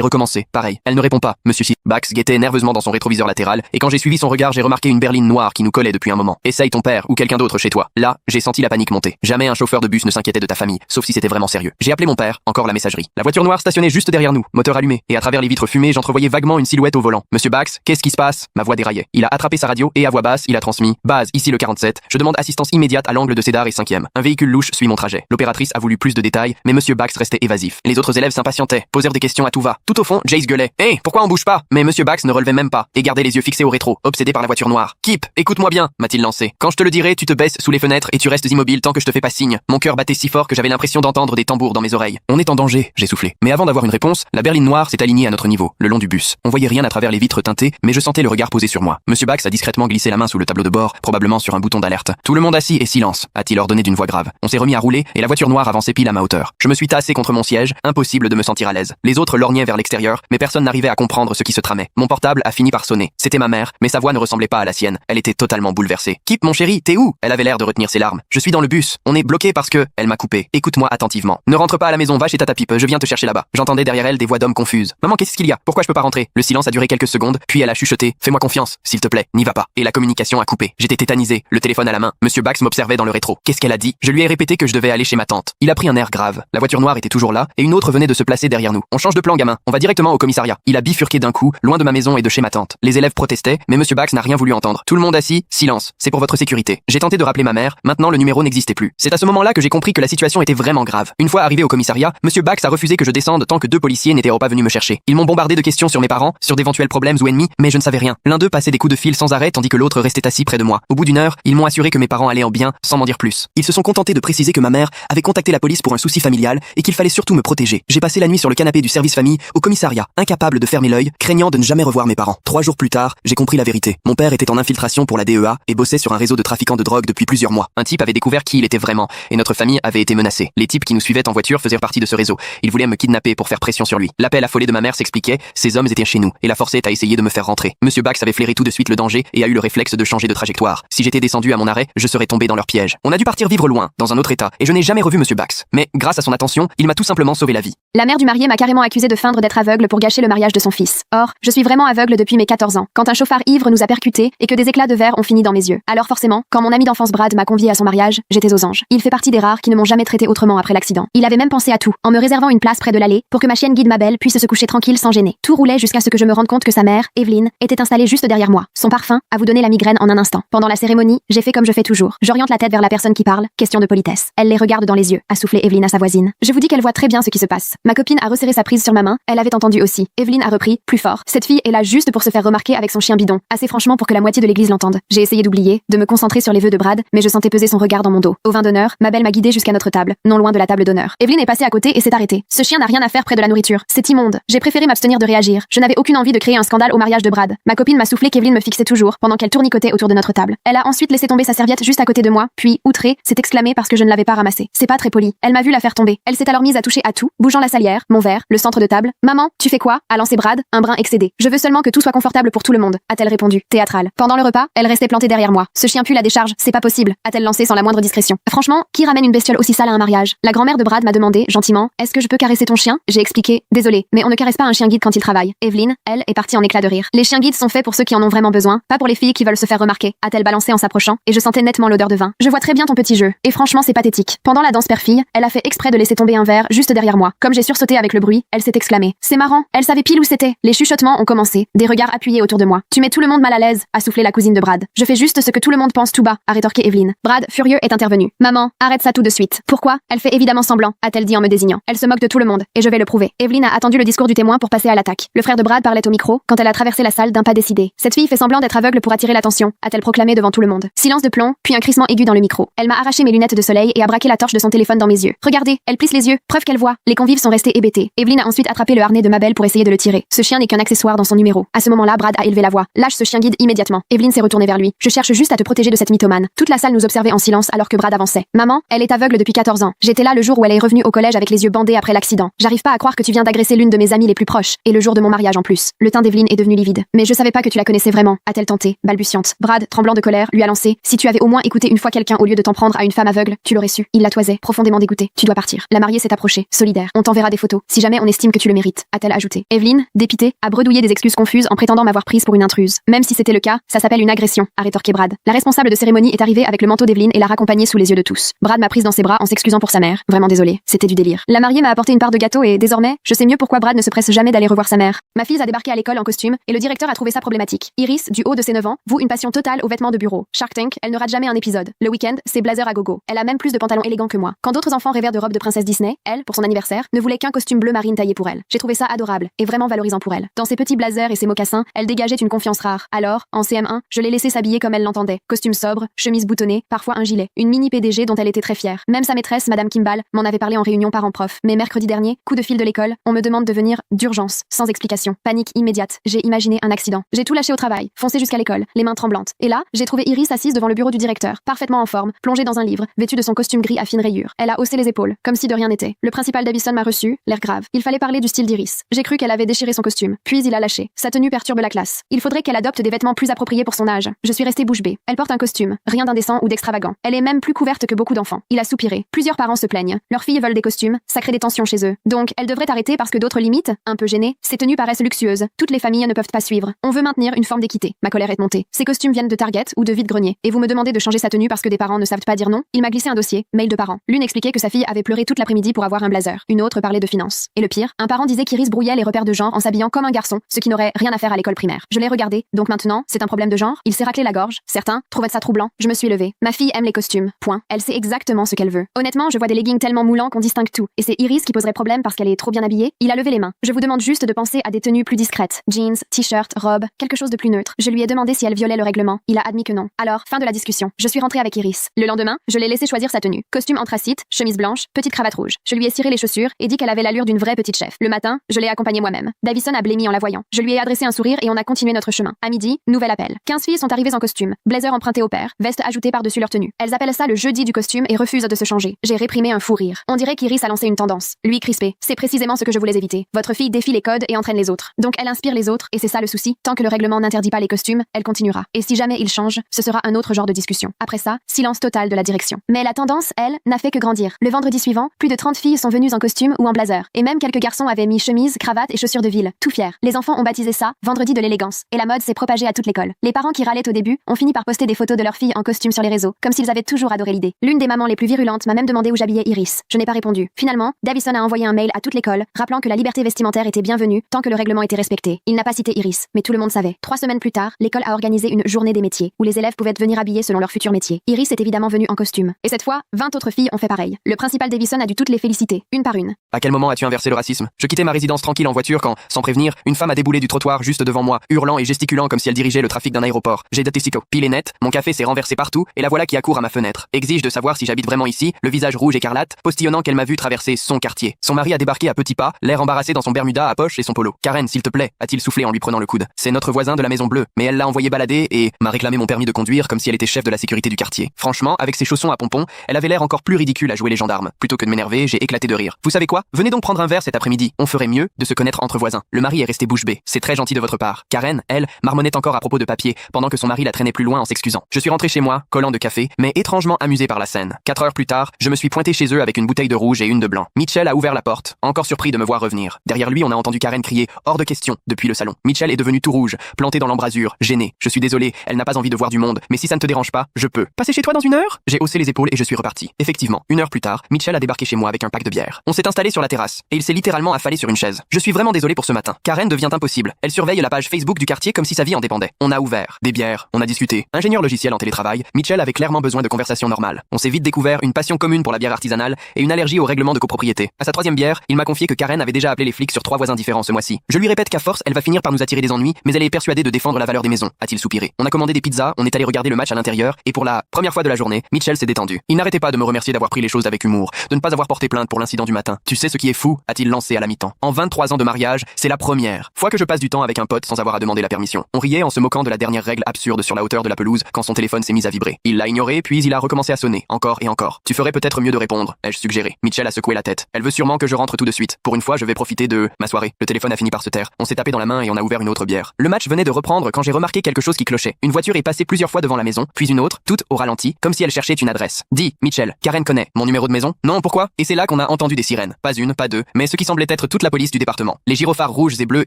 recommencé. Pareil. Elle ne répond pas. Monsieur Bax guettait nerveusement dans son rétroviseur latéral, et quand j'ai suivi son regard, j'ai remarqué une berline noire qui nous collait depuis un moment. Essaye ton père ou quelqu'un d'autre chez toi. Là, j'ai senti la panique monter. Jamais un chauffeur de bus ne s'inquiétait de ta famille, sauf si c'était vraiment sérieux. J'ai appelé mon père, encore la messagerie. La voiture noire stationnait juste derrière nous, moteur allumé, et à travers les vitres fumées, j'entrevoyais vaguement une silhouette au volant. Monsieur Bax, qu'est-ce qui se passe? Ma voix déraillait. Il a attrapé sa radio et à voix basse, il a transmis: base, ici le 47. Je demande assistance immédiate à l'angle de Cedar et 5e. Un véhicule louche suit mon trajet. L'opératrice a voulu plus de détails, mais monsieur Bax restait évasif. Les autres élèves s'impatientaient, posèrent des questions à tout va. Tout au fond, Jace gueulait: hé, pourquoi on bouge pas? Mais monsieur Bax ne relevait même pas et gardait les yeux fixés au rétro, obsédé par la voiture noire. Kip, écoute-moi bien, m'a-t-il lancé. Quand je te le dirai, tu te baisses sous les fenêtres et tu restes immobile tant que je te fais pas signe. Mon cœur battait si fort que j'avais l'impression d'entendre des tambours dans mes oreilles. On est en danger, j'ai soufflé. Mais avant d'avoir une réponse, la berline noire s'est alignée à notre niveau, le long du bus. On voyait rien à travers les vitres teintées, mais je sentais le regard posé sur moi. Monsieur Bax a discrètement glissé la main sous le tableau de bord, probablement sur un bouton d'alerte. Tout le monde assis et silence, a-t-il ordonné d'une voix grave. On s'est remis à rouler et la voiture noire avançait pile à ma hauteur. Je me suis tassé contre mon siège, impossible de me sentir à l'aise. Les autres lorgnaient vers l'extérieur, mais personne n'arrivait à comprendre ce qui se tramait. Mon portable a fini par sonner. C'était ma mère, mais sa voix ne ressemblait pas à la sienne. Elle était totalement bouleversée. Kip, mon chéri, t'es où? Elle avait l'air de retenir ses larmes. Je suis dans le bus. On est bloqué parce que... Elle m'a coupé. Écoute-moi attentivement. Ne rentre pas à la maison, va chez Tata Pipe, je viens te chercher là-bas. J'entendais derrière elle des voix d'hommes confuses. Maman, qu'est-ce qu'il y a? Pourquoi je peux pas rentrer? Le silence a duré quelques secondes, puis elle a chuchoté: fais-moi confiance, s'il te plaît, n'y va pas. Et la communication a coupé. J'étais tétanisé, le téléphone à la main. Monsieur Bax m'observait dans le rétro. Qu'est-ce qu'elle a dit? Je lui ai répété que je devais aller chez ma tante. Il a pris un air grave. La voiture noire était toujours là, et une autre venait de se placer derrière nous. On change de plan, gamin. On va directement au commissariat. Il a bifurqué d'un coup, loin de ma maison et de chez ma tante. Les élèves protestaient, mais monsieur Bax n'a rien voulu entendre. Tout le monde assis, silence. C'est pour votre sécurité. J'ai tenté de rappeler ma mère, maintenant le numéro n'existait plus. C'est à ce moment-là que j'ai compris que la situation était vraiment grave. Une fois arrivé au commissariat, monsieur Bax a refusé que je descende tant que 2 policiers n'étaient pas venus me chercher. Ils m'ont bombardé de questions sur mes parents, sur d'éventuels problèmes ou ennemis, mais je ne savais rien. L'un d'eux passait des coups de fil sans arrêt tandis que l'autre restait assis près de moi. Au bout d'une heure, ils m'ont assuré que mes parents allaient en bien, sans m'en dire plus. Ils se sont contentés de préciser que ma mère avait contacté la police pour un souci familial et qu'il fallait surtout me protéger. J'ai passé la nuit sur le canapé du service famille au commissariat, incapable de fermer l'œil, famille, craignant de ne jamais revoir mes parents. 3 jours plus tard, j'ai compris la vérité. Mon père était en infiltration pour la DEA et bossait sur un réseau de trafiquants de drogue depuis plusieurs mois. Un type avait découvert qui il était vraiment et notre famille avait été menacée. Les types qui nous suivaient en voiture faisaient partie de ce réseau. Ils voulaient me kidnapper pour faire pression sur lui. L'appel affolé de ma mère s'expliquait, ces hommes étaient chez nous et la forçait à essayer de me faire rentrer. Monsieur Bax avait flairé tout de suite le danger et a eu le réflexe de changer de trajectoire. Si j'étais descendu à mon arrêt, je serais tombé dans leur piège. On a dû partir vivre loin, dans un autre état, et je n'ai jamais revu Monsieur Bax. Mais grâce à son attention, il m'a tout simplement sauvé la vie. La mère du marié m'a carrément accusé de feindre d'être aveugle pour gâcher le mariage de son fils. Or, je suis vraiment aveugle depuis mes 14 ans, quand un chauffard ivre nous a percutés et que des éclats de verre ont fini dans mes yeux. Alors forcément, quand mon ami d'enfance Brad m'a convié à son mariage, j'étais aux anges. Il fait partie des rares qui ne m'ont jamais traité autrement après l'accident. Il avait même pensé à tout, en me réservant une place près de l'allée pour que ma chienne guide Mabel puisse se coucher tranquille sans gêner. Tout roulait jusqu'à ce que je me rende compte que sa mère, Evelyn, était installée juste derrière moi. Son parfum a vous donné la migraine en un instant. Pendant la cérémonie, j'ai fait comme je fais toujours. J'oriente la tête vers la personne qui parle, question de politesse. Elle les regarde dans les yeux, a soufflé Evelyn à sa voisine. Je vous dis qu'elle voit très bien ce qui se passe. Ma copine a resserré sa prise sur ma main, elle avait entendu aussi. Evelyn a repris, plus fort. Cette fille est là juste pour se faire remarquer avec son chien bidon, assez franchement pour que la moitié de l'église l'entende. J'ai essayé d'oublier, de me concentrer sur les vœux de Brad, mais je sentais peser son regard dans mon dos. Au vin d'honneur, Mabel m'a guidée jusqu'à notre table, non loin de la table d'honneur. Evelyn est passée à côté et s'est arrêtée. Ce chien n'a rien à faire près de la nourriture. C'est immonde. J'ai préféré m'abstenir de réagir. Je n'avais aucune envie de créer un scandale au mariage de Brad. Ma copine m'a soufflé qu'Evelyn me fixait toujours, pendant qu'elle tournicotait autour de notre table. Elle a ensuite laissé tomber sa serviette juste à côté de moi, puis, outrée, s'est exclamée parce que je ne l'avais pas ramassée. C'est pas très poli. Elle m'a vu la faire tomber. Elle s'est alors mise à toucher à tout, bougeant la salière, mon verre, le centre de table. Maman, tu fais quoi? A lancé Brad, un brin excédé. Je veux seulement que tout soit confortable pour tout le monde, a-t-elle répondu, théâtrale. Pendant le repas, elle restait plantée derrière moi. Ce chien pue la décharge, c'est pas possible, a-t-elle lancé sans la moindre discrétion. Franchement, qui ramène une bestiole aussi sale à un mariage? La grand-mère de Brad m'a demandé, gentiment, est-ce que je peux caresser ton chien? J'ai expliqué, désolé, mais on ne caresse pas un chien guide quand il travaille. Evelyn, elle, est partie en éclat de rire. Les chiens guides sont faits pour ceux qui en ont vraiment besoin, pas pour les filles qui veulent se faire remarquer, a-t-elle balancé en s'approchant, et je sentais nettement l'odeur de vin. Je vois très bien ton petit jeu, et franchement c'est pathétique. Pendant la danse père-fille, elle a fait exprès de laisser tomber un verre juste derrière moi. Comme j'ai sursauté avec le bruit, elle s'est exclamée. C'est marrant, elle savait pile où c'était. Les chuchotements ont commencé, des regards appuyés autour de moi. Tu mets tout le monde mal à l'aise, a soufflé la cousine de Brad. Je fais juste ce que tout le monde pense tout bas, a rétorqué Evelyn. Brad, furieux, est intervenu. Maman, arrête ça tout de suite. Pourquoi? Elle fait évidemment semblant, a-t-elle dit en me désignant. Elle se moque de tout le monde, et je vais le prouver. Evelyn a attendu le discours du témoin pour passer à l'attaque. Le frère de Brad parlait au micro quand elle a traversé la salle d'un pas décidé. Cette fille fait semblant d'être aveugle pour attirer l'attention, a-t-elle proclamé devant tout le monde. Silence de plomb, puis un crissement aigu dans le micro. Elle m'a arraché mes lunettes de soleil et a braqué la torche de son téléphone dans mes yeux. Regardez, elle plisse les yeux, preuve qu'elle voit. Les convives sont restés hébétés. Evelyn a ensuite attrapé le harnais de Mabel pour essayer de le tirer. Ce chien n'est qu'un accessoire dans son numéro. À ce moment-là, Brad a élevé la voix. Lâche ce chien guide immédiatement. Evelyn s'est retournée vers lui. Je cherche juste à te protéger de cette mythomane. Toute la salle nous observait en silence alors que Brad avançait. Maman, elle est aveugle depuis 14 ans. J'étais là le jour où elle est revenue au collège avec les yeux bandés après l'accident. J'arrive pas à croire que tu viens d'agresser l'une de mes amies les plus proches. Et le jour de mon mariage en plus. Le teint d'Evelyn est devenu livide. Mais je savais pas que tu la connaissais vraiment, a-t-elle tenté, balbutiante. Brad, tremblant de colère, lui a lancé. Si tu avais au moins écouté une fois quelqu'un au lieu de t'en prendre à une femme aveugle, tu l'aurais su. Il la toisait, profondément dégoûté. Tu dois partir. La mariée s'est approchée, solidaire. On t'enverra des photos, si jamais on estime que tu le mérites, a-t-elle ajouté. Evelyn, dépitée, a bredouillé des excuses confuses en prétendant m'avoir prise pour une intruse. Même si c'était le cas, ça s'appelle une agression, a rétorqué Brad. La responsable de cérémonie est arrivée avec le manteau d'Evelyn et l'a raccompagnée sous les yeux de tous. Brad m'a prise dans ses bras en s'excusant pour sa mère. Vraiment désolé, c'était du délire. La mariée m'a apporté une part de gâteau et désormais, je sais mieux pourquoi Brad ne se presse jamais d'aller revoir sa mère. Ma fille a débarqué à l'école en costume et le directeur a trouvé ça problématique. Iris, du haut de ses 9 ans, voue une passion totale aux vêtements de bureau. Shark Tank, elle ne rate jamais un épisode. Le week-end, c'est blazer à gogo. Elle a même plus de pantalons élégants que moi. Quand d'autres enfants rêvèrent de robes de princesse Disney, elle, pour son anniversaire, ne voulait qu'un costume bleu marine taillé pour elle. J'ai trouvé ça adorable et vraiment valorisant pour elle. Dans ses petits blazers et ses mocassins, elle dégageait une confiance rare. Alors, en CM1, je l'ai laissée s'habiller comme elle l'entendait. Costume sobre, chemise boutonnée, parfois un gilet. Une mini PDG dont elle était très fière. Même sa maîtresse, Madame Kimball, m'en avait parlé en réunion parents-prof. Mais mercredi dernier, coup de fil de l'école, on me demande de venir d'urgence, sans explication. Panique immédiate. J'ai imaginé un accident. J'ai tout lâché au travail, foncé jusqu'à l'école, les mains tremblantes. Et là, j'ai trouvé Iris assise devant le bureau du directeur, parfaitement en forme, plongée dans un livre, vêtue de son costume gris à fines rayures. Elle a haussé les épaules, comme si de rien n'était. Le principal Davison m'a reçu, l'air grave. Il fallait parler du style d'Iris. J'ai cru qu'elle avait déchiré son costume, puis il a lâché. Sa tenue perturbe la classe. Il faudrait qu'elle adopte des vêtements plus appropriés pour son âge. Je suis restée bouche bée. Elle porte un costume, rien d'indécent ou d'extravagant. Elle est même plus couverte que beaucoup d'enfants. Il a soupiré. Plusieurs parents se plaignent. Leurs filles veulent des costumes, ça crée des tensions chez eux. Donc, elle devrait arrêter parce que d'autres limitent, un peu gênées. Ces tenues paraissent luxueuses. Toutes les familles ne peuvent pas suivre. On veut maintenir une forme d'équité. Ma colère est montée. Ces costumes viennent de Target ou de vide-grenier. Et vous me demandez de changer sa tenue parce que des parents ne savent pas dire non? Il m'a glissé un dossier, mail de parents. L'une expliquait que sa fille avait pleuré toute l'après-midi pour avoir un blazer. Une autre parlait de finances. Et le pire, un parent disait qu'Iris brouillait les repères de genre en s'habillant comme un garçon, ce qui n'aurait rien à faire à l'école primaire. Je l'ai regardé. Donc maintenant, c'est un problème de genre? Il s'est raclé la gorge. Certains trouvaient ça troublant. Je me suis levée. Ma fille aime les costumes. Point. Elle sait exactement ce qu'elle veut. Honnêtement, je vois des leggings tellement moulants qu'on distingue tout. Et c'est Iris qui poserait problème parce qu'elle est trop bien habillée. Il a levé les mains. Je vous demande juste de penser à des tenues plus discrètes. Jeans, t-shirt, robe, quelque chose de plus neutre. Je lui ai demandé si elle violait le règlement. Il a admis que non. Alors, fin de la discussion. Je suis rentrée avec Iris. Le lendemain, je l'ai laissé choisir sa tenue. Costume anthracite, chemise blanche, petite cravate rouge. Je lui ai ciré les chaussures et dit qu'elle avait l'allure d'une vraie petite chef. Le matin, je l'ai accompagnée moi-même. Davison a blêmi en la voyant. Je lui ai adressé un sourire et on a continué notre chemin. À midi, nouvel appel. 15 filles sont arrivées en costume, blazer emprunté au père, veste ajoutée par-dessus leur tenue. Elles appellent ça le jeudi du costume et refusent de se changer. J'ai réprimé un fou rire. On dirait qu'Iris a lancé une tendance. Lui crispé. C'est précisément ce que je voulais éviter. Votre fille défie les codes et entraîne les autres. Donc elle inspire les autres et c'est ça le souci. Tant que le règlement n'interdit pas les costumes, elle continuera. Et si jamais il change, ce sera un autre genre de discussion. Après ça, silence total de la direction. Mais la tendance, elle, n'a fait que grandir. Le vendredi suivant, plus de 30 filles sont venues en costume ou en blazer. Et même quelques garçons avaient mis chemise, cravate et chaussures de ville. Tout fiers. Les enfants ont baptisé ça vendredi de l'élégance. Et la mode s'est propagée à toute l'école. Les parents qui râlaient au début ont fini par poster des photos de leurs filles en costume sur les réseaux, comme s'ils avaient toujours adoré l'idée. L'une des mamans les plus virulentes m'a même demandé où j'habillais Iris. Je n'ai pas répondu. Finalement, Davison a envoyé un mail à toute l'école, rappelant que la liberté vestimentaire était bienvenue tant que le règlement était respecté. Il n'a pas cité Iris, mais tout le monde savait. 3 semaines plus tard, l'école a organisé une journée des métiers, où les élèves pouvaient venir habillés selon leur futur métier. Iris est évidemment venue en costume. Et cette fois, 20 autres filles ont fait pareil. Le principal Davison a dû toutes les féliciter, une par une. À quel moment as-tu inversé le racisme? Je quittais ma résidence tranquille en voiture quand, sans prévenir, une femme a déboulé du trottoir juste devant moi, hurlant et gesticulant comme si elle dirigeait le trafic d'un aéroport. J'ai de testico. Pile et net, mon café s'est renversé partout, et la voilà qui accourt à ma fenêtre. Exige de savoir si j'habite vraiment ici, le visage rouge écarlate, postillonnant qu'elle m'a vu traverser son quartier. Son mari a débarqué à petits pas, l'air embarrassé dans son bermuda à poche et son polo. Karen, s'il te plaît, a-t-il soufflé en lui prenant le coude. C'est notre voisin de la Maison Bleue, mais elle l'a envoyé balader et m'a réclamé mon permis de conduire comme si elle était chef de la sécurité du quartier. Franchement, avec ses chaussons à pompons, elle avait l'air encore plus ridicule à jouer les gendarmes. Plutôt que de m'énerver, j'ai éclaté de rire. Vous savez quoi? Venez donc prendre un verre cet après-midi. On ferait mieux de se connaître entre voisins. Le mari est resté bouche bée. C'est très gentil de votre part. Karen, elle, marmonnait encore à propos de papier, pendant que son mari la traînait plus loin en s'excusant. Je suis rentré chez moi, collant de café, mais étrangement amusé par la scène. 4 heures plus tard, je me suis pointé chez eux avec une bouteille de rouge et une de blanc. Mitchell a ouvert la porte, encore surpris de me voir revenir. Derrière lui, on a entendu Karen crier « Hors de question !» depuis le salon. Mitchell est devenu tout rouge, planté dans l'embrasure, gêné. Je suis désolé, elle n'a pas envie de voir du monde, mais si ça ne te dérange pas, je peux. Passer chez toi dans 1 heure? J'ai haussé les épaules et je suis reparti. Effectivement, 1 heure plus tard, Mitchell a débarqué chez moi avec un pack de bière. On s'est installé sur la terrasse, et il s'est littéralement affalé sur une chaise. Je suis vraiment désolé pour ce matin. Karen devient impossible. Elle surveille la page Facebook du quartier comme si sa vie en dépendait. On a ouvert des bières, on a discuté. Ingénieur logiciel en télétravail, Mitchell avait clairement besoin de conversations normales. On s'est vite découvert une passion commune pour la bière artisanale et une allergie au règlement de copropriété. À sa 3e bière, il m'a confié que Karen avait déjà appelé les flics sur 3 voisins différents ce mois-ci. Je lui répète qu'à force, elle va finir par nous attirer des ennuis, mais elle est persuadée de défendre la valeur des maisons, a-t-il soupiré. On a commandé des pizzas, on est allé regarder le match à l'intérieur, et pour la première fois de la journée, Mitchell s'est détendu. Il n'arrêtait pas de me remercier d'avoir pris les choses avec humour, de ne pas avoir porté plainte pour l'incident du matin. Tu sais ce qui est fou, a-t-il lancé à la mi-temps. En 23 ans de mariage, c'est la première fois que je passe du temps avec un pote sans avoir à demander la permission. On riait en se moquant de la dernière règle absurde sur la hauteur de la pelouse quand son téléphone s'est mis à vibrer. Il l'a ignoré, puis il a recommencé à sonner, encore et encore. Tu ferais peut-être mieux de répondre, ai-je suggéré. Mitchell a secoué la tête. Elle veut sûrement que je rentre tout de suite. Pour une fois, je vais profiter de ma soirée. Le téléphone a fini par se taire. On s'est tapé dans la main et on a ouvert une autre bière. Le match venait de reprendre quand j'ai remarqué quelque chose qui clochait. Une voiture est passée plusieurs fois devant la maison, puis une autre, toute au ralenti, comme si elle cherchait une adresse. Dis, Mitchell, Karen connaît mon numéro de maison? Non, pourquoi? Et c'est là qu'on a entendu des sirènes. Pas une, pas deux, mais ce qui semblait être toute la police du département. Les gyrophares rouges et bleus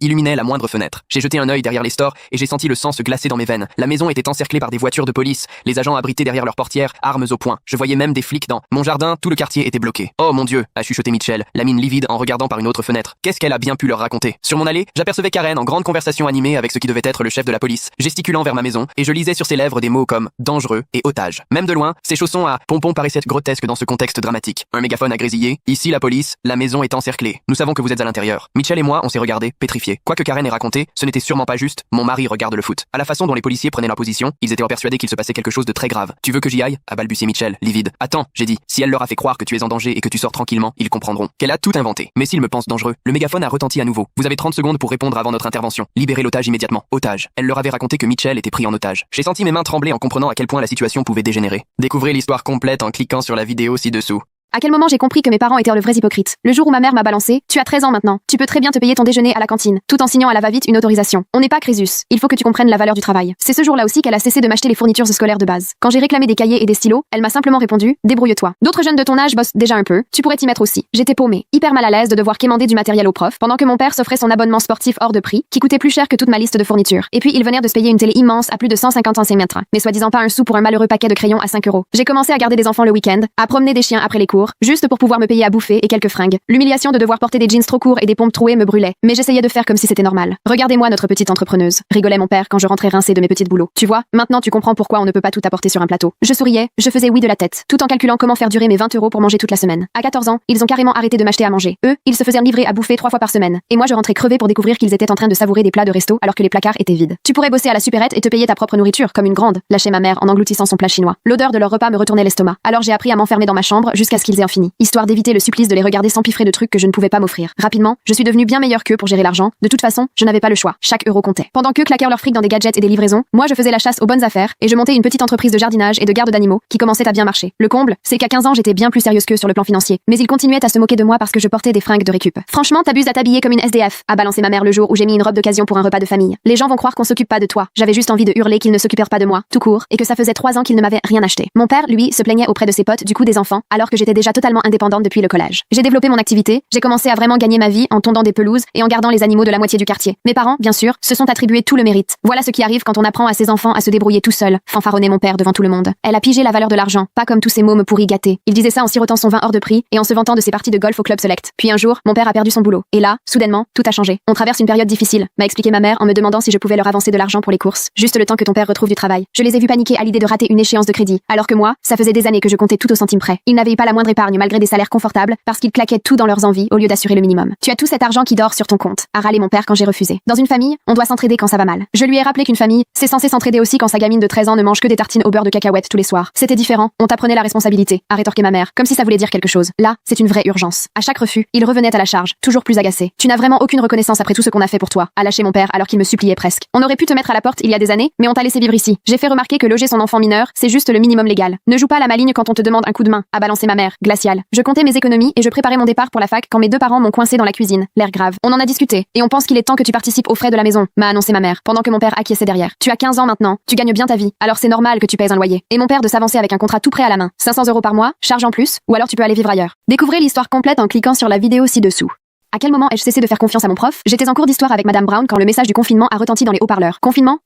illuminaient la moindre fenêtre. J'ai jeté un œil derrière les stores et j'ai senti le sang se glacer dans mes veines. La maison était encerclée par des voitures de police, les agents abrités derrière leurs portières, armes au poing. Je voyais même des flics dans mon jardin, tout le quartier était bloqué. Oh mon Dieu, a chuchoté Mitchell, la mine livide en regardant par une autre fenêtre. Qu'est-ce qu'elle a bien pu leur raconter? Sur mon allée, j'apercevais Karen en grande conversation animée avec ce qui devait être le chef de la police, gesticulant vers ma maison, et je lisais sur ses lèvres des mots comme dangereux et otage. Même de loin, ses chaussons à pompons paraissaient grotesques dans ce contexte dramatique. Un mégaphone a grésillé. Ici la police, la maison est encerclée. Nous savons que vous êtes à l'intérieur. Mitchell et moi, on s'est regardés, pétrifiés. Quoi que Karen ait raconté, ce n'était sûrement pas juste. Mon mari regarde le foot. À la façon dont les policiers prenaient leur position, ils étaient persuadés qu'il se passait quelque chose de très grave. Tu veux que j'y aille? A balbutié Mitchell, livide. Attends, j'ai dit. Si elle leur a fait croire que tu es en danger et que tu sors tranquillement, ils comprendront qu'elle a tout inventé. Mais s'ils me pensent dangereux, le mégaphone a retenti à nouveau. Vous avez 30 secondes pour répondre avant notre intervention. Libérez l'otage immédiatement. Otage. Elle leur avait raconté que Mitchell était pris en otage. J'ai senti mes mains trembler en comprenant à quel point la situation pouvait dégénérer. Découvrez l'histoire complète en cliquant sur la vidéo ci-dessous. À quel moment j'ai compris que mes parents étaient le vrai hypocrite? Le jour où ma mère m'a balancé, tu as 13 ans maintenant, tu peux très bien te payer ton déjeuner à la cantine, tout en signant à la va-vite une autorisation. On n'est pas Crésus, il faut que tu comprennes la valeur du travail. C'est ce jour-là aussi qu'elle a cessé de m'acheter les fournitures scolaires de base. Quand j'ai réclamé des cahiers et des stylos, elle m'a simplement répondu, débrouille-toi. D'autres jeunes de ton âge bossent déjà un peu, tu pourrais t'y mettre aussi. J'étais paumée, hyper mal à l'aise de devoir quémander du matériel au prof, pendant que mon père s'offrait son abonnement sportif hors de prix, qui coûtait plus cher que toute ma liste de fournitures. Et puis ils venèrent de se payer une télé immense à plus de 150 cm, mais soi-disant pas un sou pour un malheureux paquet de crayons à 5 €. J'ai commencé à garder des enfants le week-end, à promener des chiens après les cours, juste pour pouvoir me payer à bouffer et quelques fringues. L'humiliation de devoir porter des jeans trop courts et des pompes trouées me brûlait, mais j'essayais de faire comme si c'était normal. Regardez-moi notre petite entrepreneuse, rigolait mon père quand je rentrais rincée de mes petites boulots. Tu vois, maintenant tu comprends pourquoi on ne peut pas tout apporter sur un plateau. Je souriais, je faisais oui de la tête, tout en calculant comment faire durer mes 20 € pour manger toute la semaine. À 14 ans, ils ont carrément arrêté de m'acheter à manger. Eux, ils se faisaient livrer à bouffer 3 fois par semaine. Et moi je rentrais crevée pour découvrir qu'ils étaient en train de savourer des plats de resto alors que les placards étaient vides. Tu pourrais bosser à la supérette et te payer ta propre nourriture comme une grande, lâchait ma mère en engloutissant son plat chinois. L'odeur de leur repas me retournait l'estomac. Alors j'ai appris à m'enfermer dans ma chambre jusqu'à ce qu'ils qu'ils aient en fini, histoire d'éviter le supplice de les regarder s'empiffrer de trucs que je ne pouvais pas m'offrir. Rapidement, je suis devenue bien meilleure qu'eux pour gérer l'argent. De toute façon, je n'avais pas le choix. Chaque euro comptait. Pendant qu'eux claquèrent leur fric dans des gadgets et des livraisons, moi je faisais la chasse aux bonnes affaires et je montais une petite entreprise de jardinage et de garde d'animaux qui commençait à bien marcher. Le comble, c'est qu'à 15 ans j'étais bien plus sérieuse qu'eux sur le plan financier. Mais ils continuaient à se moquer de moi parce que je portais des fringues de récup. Franchement, t'abuses à t'habiller comme une SDF, a balancé ma mère le jour où j'ai mis une robe d'occasion pour un repas de famille. Les gens vont croire qu'on s'occupe pas de toi. J'avais juste envie de hurler qu'ils ne s'occupèrent pas de moi, tout court, et que ça faisait 3 ans qu'ils ne m'avaient rien acheté. Mon père, lui, se plaignait auprès de ses potes du coût des enfants, alors que j'étais déjà totalement indépendante depuis le collège. J'ai développé mon activité, j'ai commencé à vraiment gagner ma vie en tondant des pelouses et en gardant les animaux de la moitié du quartier. Mes parents, bien sûr, se sont attribués tout le mérite. Voilà ce qui arrive quand on apprend à ses enfants à se débrouiller tout seuls, fanfaronnait mon père devant tout le monde. Elle a pigé la valeur de l'argent, pas comme tous ces mômes pourris gâtés. Il disait ça en sirotant son vin hors de prix et en se vantant de ses parties de golf au club select. Puis un jour, mon père a perdu son boulot. Et là, soudainement, tout a changé. On traverse une période difficile, m'a expliqué ma mère en me demandant si je pouvais leur avancer de l'argent pour les courses, juste le temps que ton père retrouve du travail. Je les ai vus paniquer à l'idée de rater une échéance de crédit, alors que moi, ça faisait des années que je comptais tout au centime près. Ils n'avaient pas la moindre épargne malgré des salaires confortables parce qu'ils claquaient tout dans leurs envies au lieu d'assurer le minimum. Tu as tout cet argent qui dort sur ton compte, a râlé mon père quand j'ai refusé. Dans une famille, on doit s'entraider quand ça va mal. Je lui ai rappelé qu'une famille, c'est censé s'entraider aussi quand sa gamine de 13 ans ne mange que des tartines au beurre de cacahuètes tous les soirs. C'était différent, on t'apprenait la responsabilité, a rétorqué ma mère, comme si ça voulait dire quelque chose. Là, c'est une vraie urgence. À chaque refus, il revenait à la charge, toujours plus agacé. Tu n'as vraiment aucune reconnaissance après tout ce qu'on a fait pour toi, a lâché mon père alors qu'il me suppliait presque. On aurait pu te mettre à la porte il y a des années, mais on t'a laissé vivre ici. J'ai fait remarquer que loger son enfant mineur, c'est juste le minimum légal. Ne joue pas à la maligne quand on te demande un coup de main, a balancé ma mère, glaciale. Je comptais mes économies et je préparais mon départ pour la fac quand mes 2 parents m'ont coincé dans la cuisine, l'air grave. On en a discuté et on pense qu'il est temps que tu participes aux frais de la maison, m'a annoncé ma mère, pendant que mon père acquiesçait derrière. Tu as 15 ans maintenant, tu gagnes bien ta vie, alors c'est normal que tu payes un loyer. Et mon père de s'avancer avec un contrat tout prêt à la main, 500 € par mois, charge en plus, ou alors tu peux aller vivre ailleurs. Découvrez l'histoire complète en cliquant sur la vidéo ci-dessous. À quel moment ai-je cessé de faire confiance à mon prof? J'étais en cours d'histoire avec Madame Brown quand le message du confinement a retenti dans les haut-parleurs. Confinement,